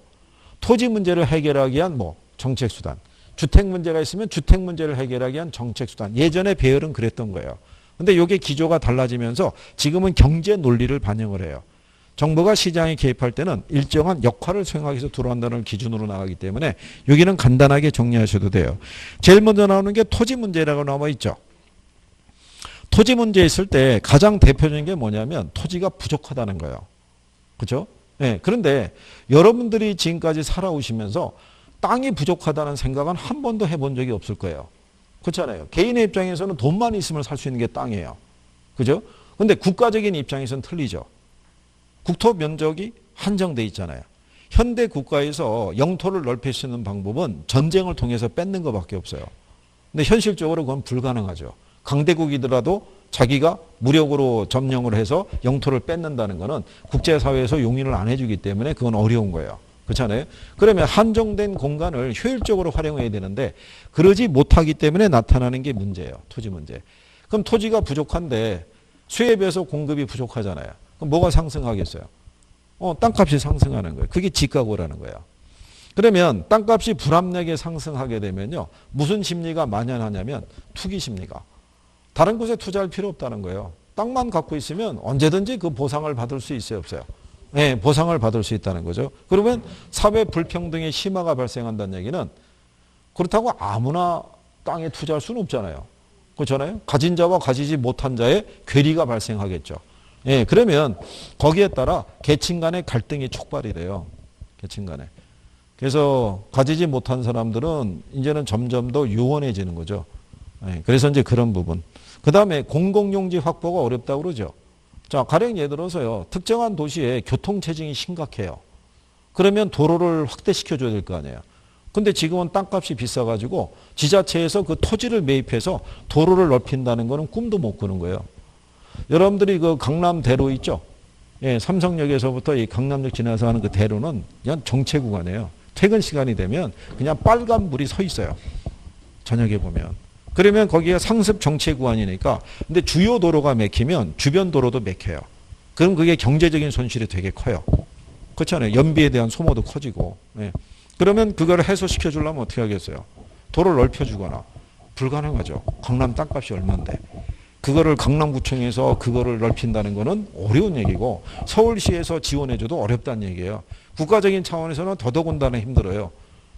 토지 문제를 해결하기 위한 뭐 정책 수단. 주택 문제가 있으면 주택 문제를 해결하기 위한 정책 수단. 예전에 배열은 그랬던 거예요. 근데 이게 기조가 달라지면서 지금은 경제 논리를 반영을 해요. 정부가 시장에 개입할 때는 일정한 역할을 수행하기 위해서 들어간다는 기준으로 나가기 때문에 여기는 간단하게 정리하셔도 돼요. 제일 먼저 나오는 게 토지 문제라고 나와 있죠. 토지 문제 있을 때 가장 대표적인 게 뭐냐면 토지가 부족하다는 거예요. 그렇죠? 네, 그런데 여러분들이 지금까지 살아오시면서 땅이 부족하다는 생각은 한 번도 해본 적이 없을 거예요. 그렇잖아요. 개인의 입장에서는 돈만 있으면 살 수 있는 게 땅이에요. 그죠? 근데 국가적인 입장에서는 틀리죠. 국토 면적이 한정돼 있잖아요. 현대 국가에서 영토를 넓힐 수 있는 방법은 전쟁을 통해서 뺏는 것밖에 없어요. 근데 현실적으로 그건 불가능하죠. 강대국이더라도 자기가 무력으로 점령을 해서 영토를 뺏는다는 거는 국제사회에서 용인을 안 해주기 때문에 그건 어려운 거예요. 그렇잖아요. 그러면 한정된 공간을 효율적으로 활용해야 되는데 그러지 못하기 때문에 나타나는 게 문제예요. 토지 문제. 그럼 토지가 부족한데 수요에 비해서 공급이 부족하잖아요. 그럼 뭐가 상승하겠어요? 땅값이 상승하는 거예요. 그게 지가고라는 거예요. 그러면 땅값이 불합리하게 상승하게 되면요. 무슨 심리가 만연하냐면 투기 심리가. 다른 곳에 투자할 필요 없다는 거예요. 땅만 갖고 있으면 언제든지 그 보상을 받을 수 있어요, 없어요? 네, 보상을 받을 수 있다는 거죠. 그러면 사회 불평등의 심화가 발생한다는 얘기는 그렇다고 아무나 땅에 투자할 수는 없잖아요. 그렇잖아요. 가진 자와 가지지 못한 자의 괴리가 발생하겠죠. 예, 그러면 거기에 따라 계층 간의 갈등이 촉발이 돼요. 계층 간에. 그래서 가지지 못한 사람들은 이제는 점점 더 요원해지는 거죠. 예, 그래서 이제 그런 부분. 그 다음에 공공용지 확보가 어렵다고 그러죠. 자, 가령 예를 들어서요. 특정한 도시에 교통체증이 심각해요. 그러면 도로를 확대시켜줘야 될 거 아니에요. 근데 지금은 땅값이 비싸가지고 지자체에서 그 토지를 매입해서 도로를 넓힌다는 거는 꿈도 못 꾸는 거예요. 여러분들이 그 강남대로 있죠? 예, 삼성역에서부터 이 강남역 지나서 하는 그 대로는 그냥 정체 구간이에요. 퇴근 시간이 되면 그냥 빨간 불이 서 있어요. 저녁에 보면. 그러면 거기가 상습 정체 구간이니까 근데 주요 도로가 막히면 주변 도로도 막혀요. 그럼 그게 경제적인 손실이 되게 커요. 그렇잖아요. 연비에 대한 소모도 커지고. 예. 그러면 그걸 해소시켜 주려면 어떻게 하겠어요? 도로를 넓혀주거나. 불가능하죠. 강남 땅값이 얼마인데. 그거를 강남구청에서 그거를 넓힌다는 거는 어려운 얘기고 서울시에서 지원해줘도 어렵다는 얘기예요. 국가적인 차원에서는 더더군다나 힘들어요.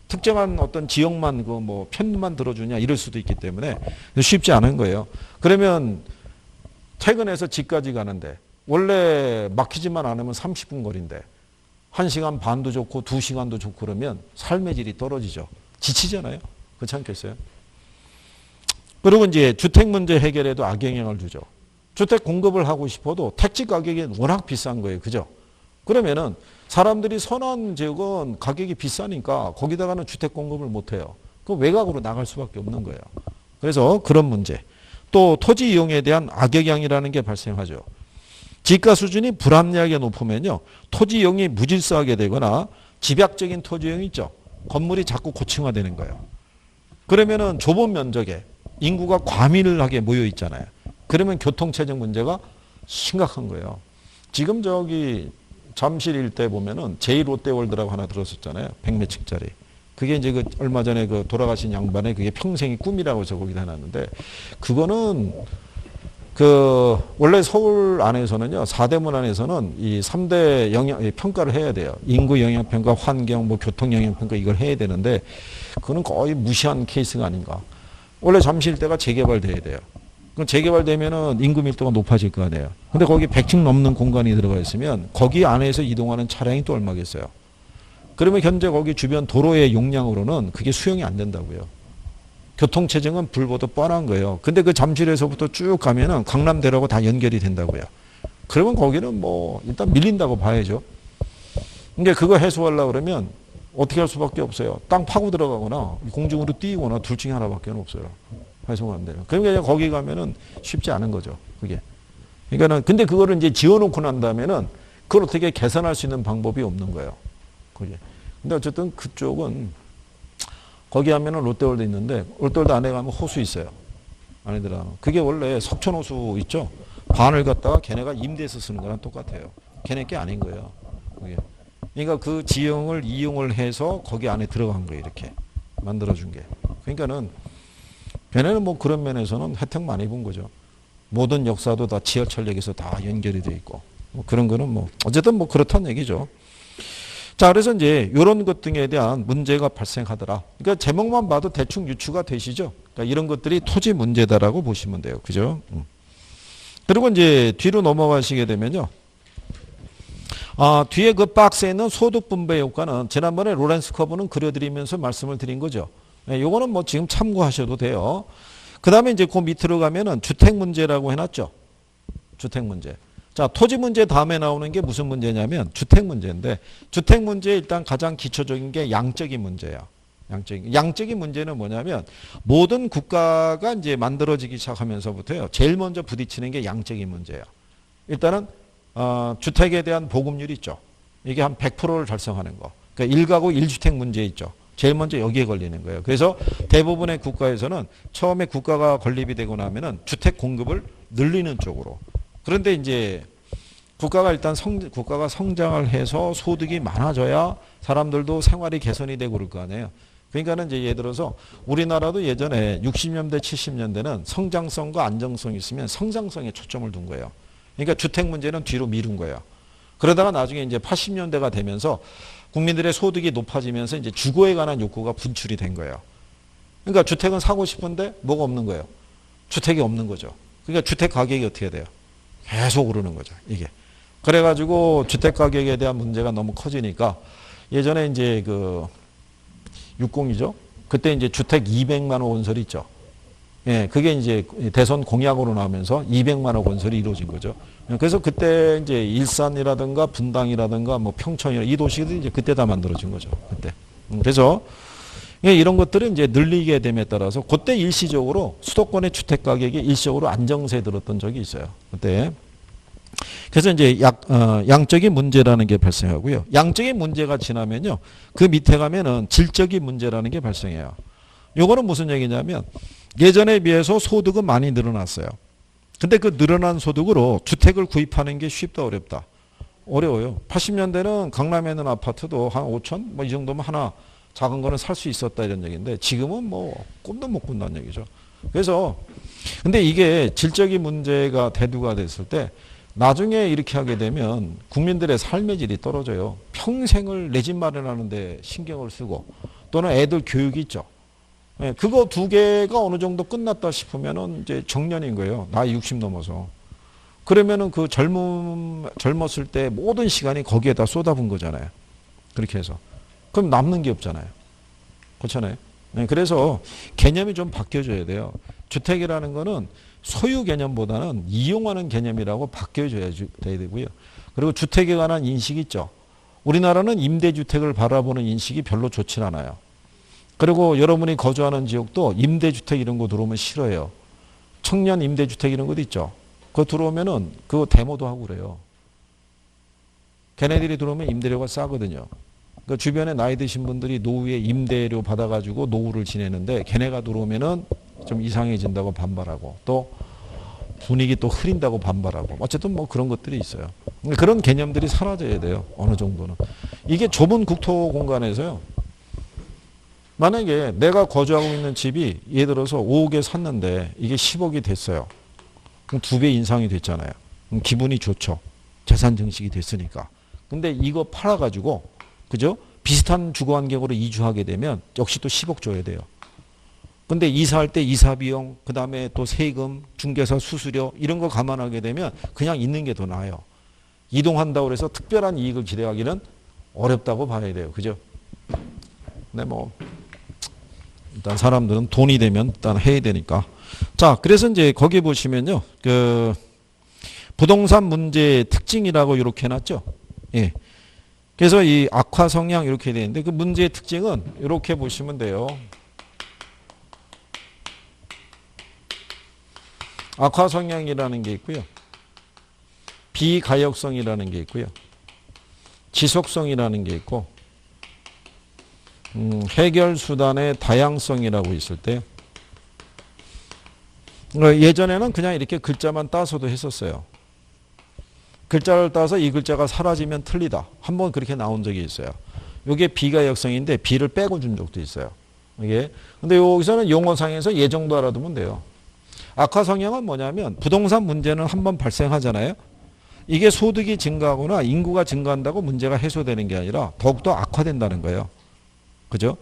특정한 어떤 지역만 그 뭐 편만 들어주냐 이럴 수도 있기 때문에 쉽지 않은 거예요. 그러면 퇴근해서 집까지 가는데 원래 막히지만 않으면 30분 거리인데 1시간 반도 좋고 2시간도 좋고 그러면 삶의 질이 떨어지죠. 지치잖아요. 그렇지 않겠어요? 그리고 이제 주택 문제 해결에도 악영향을 주죠. 주택 공급을 하고 싶어도 택지 가격이 워낙 비싼 거예요. 그죠? 그러면은 사람들이 선호하는 지역은 가격이 비싸니까 거기다가는 주택 공급을 못 해요. 그럼 외곽으로 나갈 수밖에 없는 거예요. 그래서 그런 문제. 또 토지 이용에 대한 악영향이라는 게 발생하죠. 지가 수준이 불합리하게 높으면요. 토지 이용이 무질서하게 되거나 집약적인 토지 이용이 있죠. 건물이 자꾸 고층화되는 거예요. 그러면은 좁은 면적에 인구가 과밀하게 모여 있잖아요. 그러면 교통체증 문제가 심각한 거예요. 지금 저기 잠실 일대 보면은 제2롯데월드라고 하나 들었었잖아요. 100몇 층짜리. 그게 이제 그 얼마 전에 그 돌아가신 양반의 그게 평생의 꿈이라고 해서 거기다 해놨는데 그거는 그 원래 서울 안에서는요. 4대문 안에서는 이 3대 영향 평가를 해야 돼요. 인구 영향 평가, 환경, 뭐 교통 영향 평가 이걸 해야 되는데 그거는 거의 무시한 케이스가 아닌가. 원래 잠실 일대가 재개발돼야 돼요. 그럼 재개발되면은 인구 밀도가 높아질 거 아니에요. 근데 거기 100층 넘는 공간이 들어가 있으면 거기 안에서 이동하는 차량이 또 얼마겠어요. 그러면 현재 거기 주변 도로의 용량으로는 그게 수용이 안 된다고요. 교통체증은 불보듯 뻔한 거예요. 근데 그 잠실에서부터 쭉 가면은 강남대로하고 다 연결이 된다고요. 그러면 거기는 뭐 일단 밀린다고 봐야죠. 근데 그거 해소하려고 그러면 어떻게 할 수밖에 없어요. 땅 파고 들어가거나 공중으로 뛰거나 둘 중에 하나밖에 없어요. 해소가 안 되면. 그러니까 거기 가면은 쉽지 않은 거죠. 그게. 그러니까는 근데 그거를 이제 지어놓고 난 다음에는 그걸 어떻게 개선할 수 있는 방법이 없는 거예요. 그게. 근데 어쨌든 그쪽은 거기 하면은 롯데월드 있는데 롯데월드 안에 가면 호수 있어요. 안에 들어가면. 그게 원래 석촌호수 있죠. 반을 갖다가 걔네가 임대해서 쓰는 거랑 똑같아요. 걔네 게 아닌 거예요. 그게. 그러니까 그 지형을 이용을 해서 거기 안에 들어간 거예요. 이렇게 만들어준 게. 그러니까는 걔네는 뭐 그런 면에서는 혜택 많이 본 거죠. 모든 역사도 다 지하철역에서 다 연결이 돼 있고 뭐 그런 거는 뭐 어쨌든 뭐 그렇다는 얘기죠. 자, 그래서 이제 이런 것 등에 대한 문제가 발생하더라. 그러니까 제목만 봐도 대충 유추가 되시죠. 그러니까 이런 것들이 토지 문제다라고 보시면 돼요. 그죠? 그리고 이제 뒤로 넘어가시게 되면요. 뒤에 그 박스에 있는 소득 분배 효과는 지난번에 로렌스 커브는 그려드리면서 말씀을 드린 거죠. 네, 요거는 뭐 지금 참고하셔도 돼요. 그 다음에 이제 그 밑으로 가면은 주택 문제라고 해놨죠. 주택 문제. 자, 토지 문제 다음에 나오는 게 무슨 문제냐면 주택 문제인데 주택 문제 일단 가장 기초적인 게 양적인 문제야. 양적인 문제는 뭐냐면 모든 국가가 이제 만들어지기 시작하면서부터요. 제일 먼저 부딪히는 게 양적인 문제예요. 일단은 주택에 대한 보급률이 있죠. 이게 한 100%를 달성하는 거. 그러니까 1가구 1주택 문제 있죠. 제일 먼저 여기에 걸리는 거예요. 그래서 대부분의 국가에서는 처음에 국가가 건립이 되고 나면은 주택 공급을 늘리는 쪽으로. 그런데 이제 국가가 일단 국가가 성장을 해서 소득이 많아져야 사람들도 생활이 개선이 되고 그럴 거 아니에요. 그러니까는 이제 예를 들어서 우리나라도 예전에 60년대, 70년대는 성장성과 안정성이 있으면 성장성에 초점을 둔 거예요. 그러니까 주택 문제는 뒤로 미룬 거예요. 그러다가 나중에 이제 80년대가 되면서 국민들의 소득이 높아지면서 이제 주거에 관한 욕구가 분출이 된 거예요. 그러니까 주택은 사고 싶은데 뭐가 없는 거예요. 주택이 없는 거죠. 그러니까 주택 가격이 어떻게 돼요? 계속 오르는 거죠. 이게. 그래가지고 주택 가격에 대한 문제가 너무 커지니까 예전에 이제 그 60이죠. 그때 이제 주택 200만 원 건설이 있죠. 예, 그게 이제 대선 공약으로 나오면서 200만 원 건설이 이루어진 거죠. 그래서 그때 이제 일산이라든가 분당이라든가 뭐 평촌이나 이 도시들이 이제 그때 다 만들어진 거죠. 그때. 그래서 이런 것들을 이제 늘리게 됨에 따라서 그때 일시적으로 수도권의 주택 가격이 일시적으로 안정세에 들었던 적이 있어요. 그때. 그래서 이제 양적인 문제라는 게 발생하고요. 양적인 문제가 지나면요. 그 밑에 가면은 질적인 문제라는 게 발생해요. 요거는 무슨 얘기냐면 예전에 비해서 소득은 많이 늘어났어요. 근데 그 늘어난 소득으로 주택을 구입하는 게 쉽다 어렵다? 어려워요. 80년대는 강남에 있는 아파트도 한 5천? 뭐 이 정도면 하나 작은 거는 살 수 있었다 이런 얘기인데 지금은 뭐 꿈도 못 꾼다는 얘기죠. 그래서 근데 이게 질적인 문제가 대두가 됐을 때 나중에 이렇게 하게 되면 국민들의 삶의 질이 떨어져요. 평생을 내 집 마련하는 데 신경을 쓰고 또는 애들 교육이 있죠. 예, 그거 두 개가 어느 정도 끝났다 싶으면은 이제 정년인 거예요. 나이 60 넘어서. 그러면은 그 젊었을 때 모든 시간이 거기에다 쏟아부은 거잖아요. 그렇게 해서. 그럼 남는 게 없잖아요. 그렇잖아요. 네, 그래서 개념이 좀 바뀌어져야 돼요. 주택이라는 거는 소유 개념보다는 이용하는 개념이라고 바뀌어져야 되고요. 그리고 주택에 관한 인식이 있죠. 우리나라는 임대주택을 바라보는 인식이 별로 좋진 않아요. 그리고 여러분이 거주하는 지역도 임대주택 이런 거 들어오면 싫어해요. 청년 임대주택 이런 것도 있죠. 그거 들어오면은 그거 데모도 하고 그래요. 걔네들이 들어오면 임대료가 싸거든요. 그 주변에 나이 드신 분들이 노후에 임대료 받아가지고 노후를 지내는데 걔네가 들어오면은 좀 이상해진다고 반발하고 또 분위기 또 흐린다고 반발하고 어쨌든 뭐 그런 것들이 있어요. 그런 개념들이 사라져야 돼요. 어느 정도는. 이게 좁은 국토 공간에서요. 만약에 내가 거주하고 있는 집이 예를 들어서 5억에 샀는데 이게 10억이 됐어요. 그럼 2배 인상이 됐잖아요. 그럼 기분이 좋죠. 재산 증식이 됐으니까. 근데 이거 팔아가지고 그죠? 비슷한 주거 환경으로 이주하게 되면 역시 또 10억 줘야 돼요. 근데 이사할 때 이사 비용, 그 다음에 또 세금, 중개사 수수료 이런 거 감안하게 되면 그냥 있는 게 더 나아요. 이동한다고 해서 특별한 이익을 기대하기는 어렵다고 봐야 돼요. 그죠? 근데 뭐 일단 사람들은 돈이 되면 일단 해야 되니까. 자, 그래서 이제 거기 보시면요. 그 부동산 문제의 특징이라고 이렇게 해놨죠. 예. 그래서 이 악화 성향 이렇게 되어 있는데 그 문제의 특징은 이렇게 보시면 돼요. 악화 성향이라는 게 있고요. 비가역성이라는 게 있고요. 지속성이라는 게 있고 해결 수단의 다양성이라고 있을 때 예전에는 그냥 이렇게 글자만 따서도 했었어요. 글자를 따서 이 글자가 사라지면 틀리다. 한번 그렇게 나온 적이 있어요. 이게 비가역성인데 비를 빼고 준 적도 있어요. 이게 근데 여기서는 용어상에서 예 정도 알아두면 돼요. 악화 성향은 뭐냐면 부동산 문제는 한번 발생하잖아요. 이게 소득이 증가하거나 인구가 증가한다고 문제가 해소되는 게 아니라 더욱더 악화된다는 거예요. 그죠?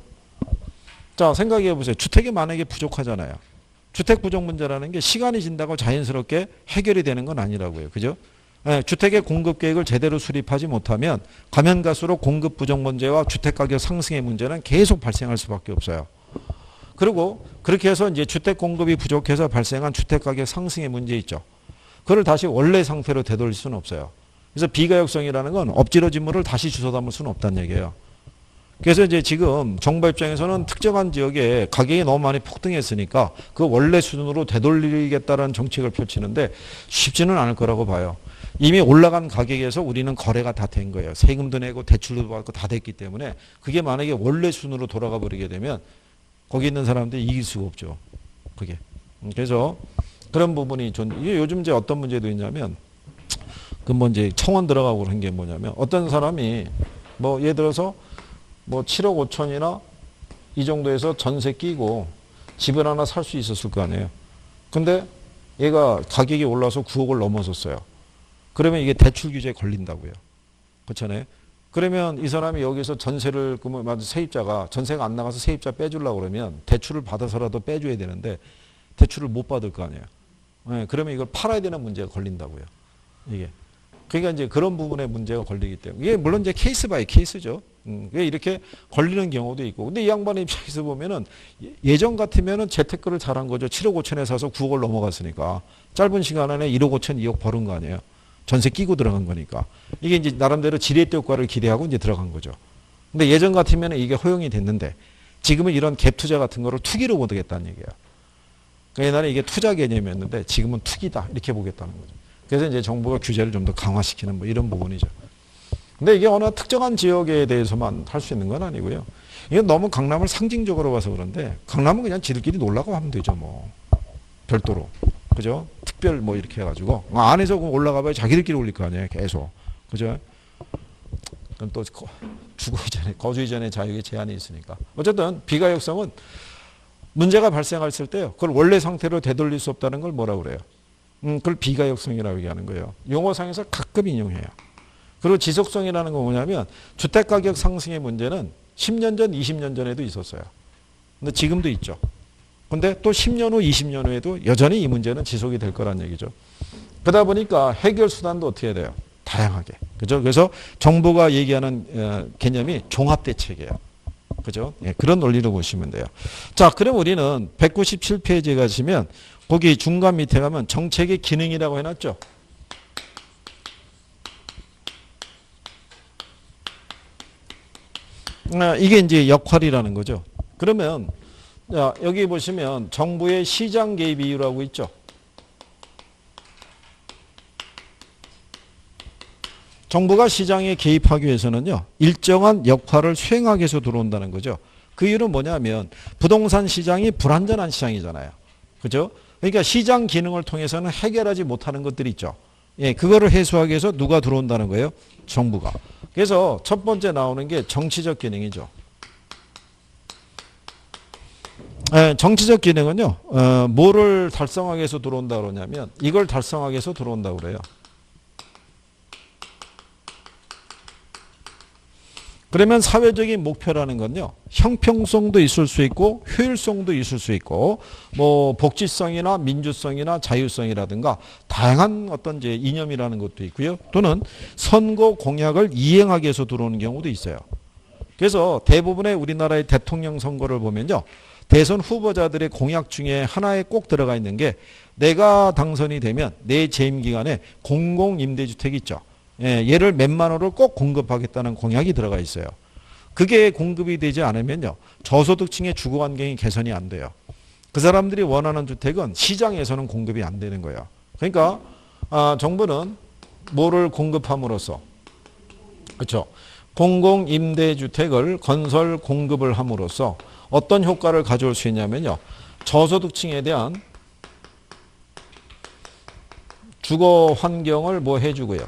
자, 생각해 보세요. 주택이 만약에 부족하잖아요. 주택 부족 문제라는 게 시간이 지나고 자연스럽게 해결이 되는 건 아니라고요. 그죠? 네, 주택의 공급 계획을 제대로 수립하지 못하면 가면 갈수록 공급 부족 문제와 주택 가격 상승의 문제는 계속 발생할 수밖에 없어요. 그리고 그렇게 해서 이제 주택 공급이 부족해서 발생한 주택 가격 상승의 문제 있죠. 그걸 다시 원래 상태로 되돌릴 수는 없어요. 그래서 비가역성이라는 건 엎질러진 물을 다시 주워 담을 수는 없다는 얘기예요. 그래서 이제 지금 정부 입장에서는 특정한 지역에 가격이 너무 많이 폭등했으니까 그 원래 수준으로 되돌리겠다는 정책을 펼치는데 쉽지는 않을 거라고 봐요. 이미 올라간 가격에서 우리는 거래가 다 된 거예요. 세금도 내고 대출도 받고 다 됐기 때문에 그게 만약에 원래 수준으로 돌아가 버리게 되면 거기 있는 사람들이 이길 수가 없죠. 그게. 그래서 그런 부분이 이게 요즘 이제 어떤 문제도 있냐면 그 뭐 이제 청원 들어가고 그런 게 뭐냐면 어떤 사람이 뭐 예를 들어서 뭐 7억 5천이나 이 정도에서 전세 끼고 집을 하나 살 수 있었을 거 아니에요. 근데 얘가 가격이 올라서 9억을 넘어섰어요. 그러면 이게 대출 규제에 걸린다고요. 그렇잖아요. 그러면 이 사람이 여기서 전세를 그러면 세입자가 전세가 안 나가서 세입자 빼주려고 그러면 대출을 받아서라도 빼줘야 되는데 대출을 못 받을 거 아니에요. 네, 그러면 이걸 팔아야 되는 문제가 걸린다고요. 이게. 그러니까 이제 그런 부분에 문제가 걸리기 때문에 이게 물론 이제 케이스 바이 케이스죠. 이렇게 걸리는 경우도 있고. 근데 이 양반의 입장에서 보면은 예전 같으면은 재테크를 잘한 거죠. 7억 5천에 사서 9억을 넘어갔으니까 짧은 시간 안에 1억 5천, 2억 버는 거 아니에요. 전세 끼고 들어간 거니까. 이게 이제 나름대로 지렛대 효과를 기대하고 이제 들어간 거죠. 근데 예전 같으면은 이게 허용이 됐는데 지금은 이런 갭 투자 같은 거를 투기로 보겠다는 얘기야. 그러니까 옛날에 이게 투자 개념이었는데 지금은 투기다. 이렇게 보겠다는 거죠. 그래서 이제 정부가 규제를 좀 더 강화시키는 뭐 이런 부분이죠. 근데 이게 어느 특정한 지역에 대해서만 할 수 있는 건 아니고요. 이건 너무 강남을 상징적으로 봐서 그런데 강남은 그냥 지들끼리 놀라고 하면 되죠. 뭐 별도로. 그죠? 특별 뭐 이렇게 해가지고 안에서 올라가봐야 자기들끼리 올릴 거 아니에요. 계속. 그죠? 그럼 또 죽어 이전에 거주 이전에 자유의 제한이 있으니까. 어쨌든 비가역성은 문제가 발생했을 때요. 그걸 원래 상태로 되돌릴 수 없다는 걸 뭐라고 그래요? 그걸 비가역성이라고 얘기하는 거예요. 용어상에서 가끔 인용해요. 그리고 지속성이라는 건 뭐냐면 주택가격 상승의 문제는 10년 전, 20년 전에도 있었어요. 근데 지금도 있죠. 근데 또 10년 후, 20년 후에도 여전히 이 문제는 지속이 될 거란 얘기죠. 그러다 보니까 해결 수단도 어떻게 해야 돼요? 다양하게. 그죠? 그래서 정부가 얘기하는 개념이 종합대책이에요. 그죠? 예, 그런 논리로 보시면 돼요. 자, 그럼 우리는 197페이지에 가시면 거기 중간 밑에 가면 정책의 기능이라고 해놨죠. 이게 이제 역할이라는 거죠. 그러면 자, 여기 보시면 정부의 시장 개입 이유라고 있죠. 정부가 시장에 개입하기 위해서는요. 일정한 역할을 수행하기 위해서 들어온다는 거죠. 그 이유는 뭐냐면 부동산 시장이 불안전한 시장이잖아요. 그죠? 그러니까 시장 기능을 통해서는 해결하지 못하는 것들이 있죠. 예, 그거를 해소하기 위해서 누가 들어온다는 거예요? 정부가. 그래서 첫 번째 나오는 게 정치적 기능이죠. 예, 정치적 기능은요. 뭐를 달성하기 위해서 들어온다 그러냐면 이걸 달성하기 위해서 들어온다 그래요. 그러면 사회적인 목표라는 건요. 형평성도 있을 수 있고 효율성도 있을 수 있고 뭐 복지성이나 민주성이나 자유성이라든가 다양한 어떤 이제 이념이라는 것도 있고요. 또는 선거 공약을 이행하기 위해서 들어오는 경우도 있어요. 그래서 대부분의 우리나라의 대통령 선거를 보면요. 대선 후보자들의 공약 중에 하나에 꼭 들어가 있는 게 내가 당선이 되면 내 재임 기간에 공공임대주택이 있죠. 예, 얘를 몇만 원을 꼭 공급하겠다는 공약이 들어가 있어요. 그게 공급이 되지 않으면요. 저소득층의 주거 환경이 개선이 안 돼요. 그 사람들이 원하는 주택은 시장에서는 공급이 안 되는 거예요. 그러니까 정부는 뭐를 공급함으로써 그렇죠. 공공임대주택을 건설 공급을 함으로써 어떤 효과를 가져올 수 있냐면요. 저소득층에 대한 주거 환경을 뭐 해주고요.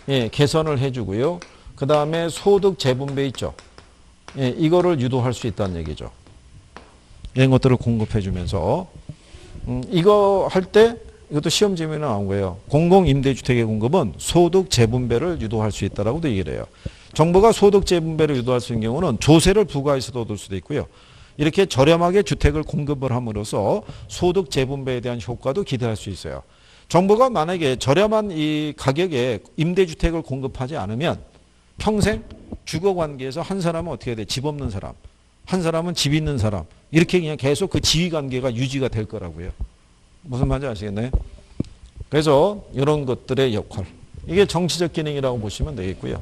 예, 개선을 해주고요. 그 다음에 소득 재분배 있죠. 예, 이거를 유도할 수 있다는 얘기죠. 이런 것들을 공급해주면서 이거 할 때 이것도 시험 질문에 나온 거예요. 공공임대주택의 공급은 소득 재분배를 유도할 수 있다라고도 얘기를 해요. 정부가 소득 재분배를 유도할 수 있는 경우는 조세를 부과해서도 얻을 수도 있고요. 이렇게 저렴하게 주택을 공급을 함으로써 소득 재분배에 대한 효과도 기대할 수 있어요. 정부가 만약에 저렴한 이 가격에 임대주택을 공급하지 않으면 평생 주거관계에서 한 사람은 어떻게 해야 돼? 집 없는 사람. 한 사람은 집 있는 사람. 이렇게 그냥 계속 그 지위관계가 유지가 될 거라고요. 무슨 말인지 아시겠나요? 그래서 이런 것들의 역할. 이게 정치적 기능이라고 보시면 되겠고요.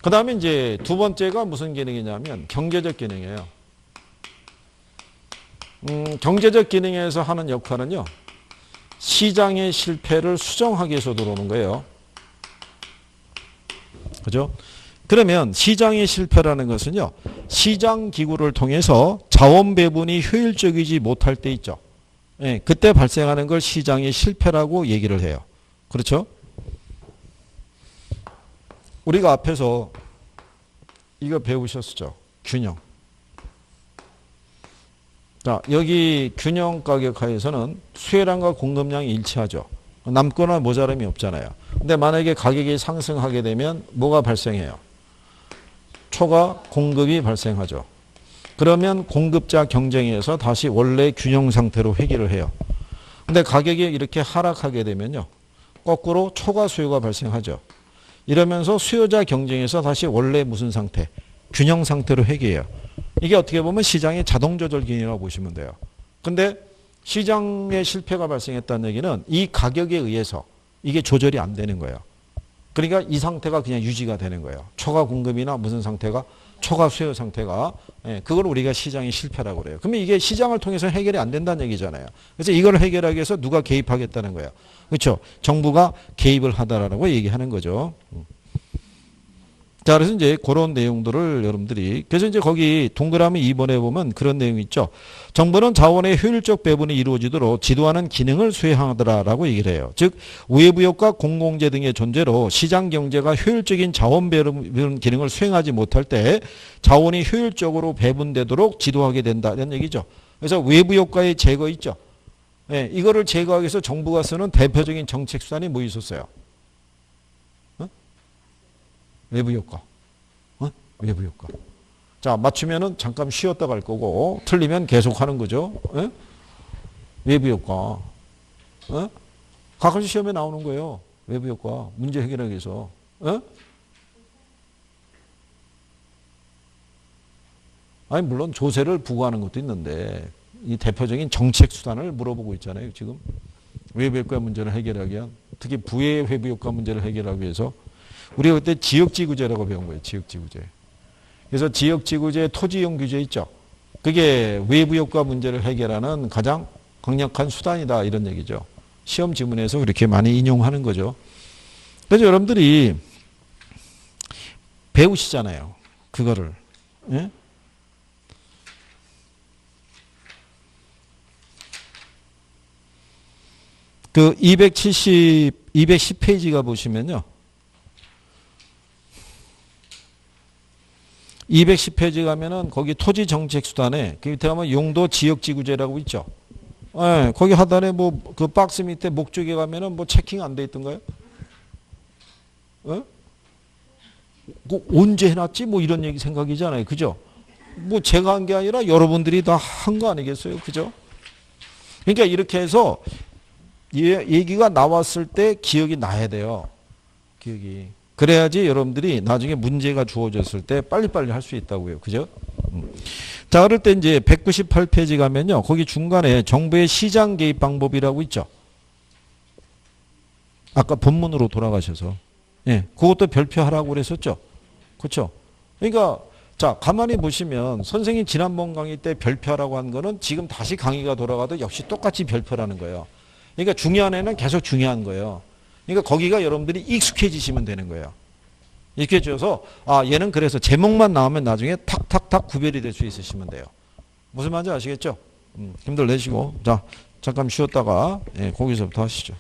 그 다음에 이제 두 번째가 무슨 기능이냐면 경제적 기능이에요. 경제적 기능에서 하는 역할은요. 시장의 실패를 수정하기 위해서 들어오는 거예요. 그죠? 그러면 시장의 실패라는 것은요. 시장 기구를 통해서 자원 배분이 효율적이지 못할 때 있죠. 예, 그때 발생하는 걸 시장의 실패라고 얘기를 해요. 그렇죠? 우리가 앞에서 이거 배우셨죠? 균형. 자, 여기 균형 가격하에서는 수요량과 공급량이 일치하죠. 남거나 모자람이 없잖아요. 근데 만약에 가격이 상승하게 되면 뭐가 발생해요? 초과 공급이 발생하죠. 그러면 공급자 경쟁에서 다시 원래 균형 상태로 회귀를 해요. 근데 가격이 이렇게 하락하게 되면요. 거꾸로 초과 수요가 발생하죠. 이러면서 수요자 경쟁에서 다시 원래 무슨 상태? 균형 상태로 회귀해요. 이게 어떻게 보면 시장의 자동 조절 기능이라고 보시면 돼요. 근데 시장의 실패가 발생했다는 얘기는 이 가격에 의해서 이게 조절이 안 되는 거예요. 그러니까 이 상태가 그냥 유지가 되는 거예요. 초과 공급이나 무슨 상태가 초과 수요 상태가 그걸 우리가 시장의 실패라고 그래요. 그러면 이게 시장을 통해서 해결이 안 된다는 얘기잖아요. 그래서 이걸 해결하기 위해서 누가 개입하겠다는 거예요. 그렇죠? 정부가 개입을 하다라고 얘기하는 거죠. 자, 그래서 이제 그런 내용들을 여러분들이 그래서 이제 거기 동그라미 2번에 보면 그런 내용이 있죠. 정부는 자원의 효율적 배분이 이루어지도록 지도하는 기능을 수행하더라라고 얘기를 해요. 즉 외부효과 공공재 등의 존재로 시장 경제가 효율적인 자원 배분 기능을 수행하지 못할 때 자원이 효율적으로 배분되도록 지도하게 된다는 얘기죠. 그래서 외부효과의 제거 있죠. 네, 이거를 제거하기 위해서 정부가 쓰는 대표적인 정책 수단이 뭐 있었어요? 외부 효과. 외부 효과. 자, 맞추면은 잠깐 쉬었다 갈 거고, 틀리면 계속 하는 거죠. 에? 외부 효과. 가끔씩 시험에 나오는 거예요. 외부 효과. 문제 해결하기 위해서. 아니, 물론 조세를 부과하는 것도 있는데, 이 대표적인 정책 수단을 물어보고 있잖아요, 지금. 외부 효과 문제를 해결하기 위한, 특히 부의 외부 효과 문제를 해결하기 위해서 우리가 그때 지역지구제라고 배운 거예요. 지역지구제. 그래서 지역지구제 토지이용 규제 있죠. 그게 외부효과 문제를 해결하는 가장 강력한 수단이다. 이런 얘기죠. 시험 지문에서 그렇게 많이 인용하는 거죠. 그래서 여러분들이 배우시잖아요. 그거를. 예? 그 210페이지가 보시면요. 210페이지 가면은 거기 토지정책수단에 그 밑에 가면 용도 지역지구제라고 있죠. 예, 거기 하단에 뭐 그 박스 밑에 목적에 가면은 뭐 체킹 안 돼 있던가요? 예? 그 언제 해놨지? 뭐 이런 얘기 생각이잖아요. 그죠? 뭐 제가 한 게 아니라 여러분들이 다 한 거 아니겠어요? 그죠? 그러니까 이렇게 해서 얘기가 나왔을 때 기억이 나야 돼요. 기억이. 그래야지 여러분들이 나중에 문제가 주어졌을 때 빨리빨리 할 수 있다고요. 그죠? 자, 그럴 때 이제 198페이지 가면요. 거기 중간에 정부의 시장 개입 방법이라고 있죠. 아까 본문으로 돌아가셔서. 예, 그것도 별표하라고 그랬었죠. 그렇죠? 그러니까 자, 가만히 보시면 선생님 지난번 강의 때 별표하라고 한 거는 지금 다시 강의가 돌아가도 역시 똑같이 별표라는 거예요. 그러니까 중요한 애는 계속 중요한 거예요. 그러니까 거기가 여러분들이 익숙해지시면 되는 거예요. 익숙해져서 아, 얘는 그래서 제목만 나오면 나중에 탁탁탁 구별이 될 수 있으시면 돼요. 무슨 말인지 아시겠죠? 힘들 내시고 자, 잠깐 쉬었다가 거기서부터 하시죠.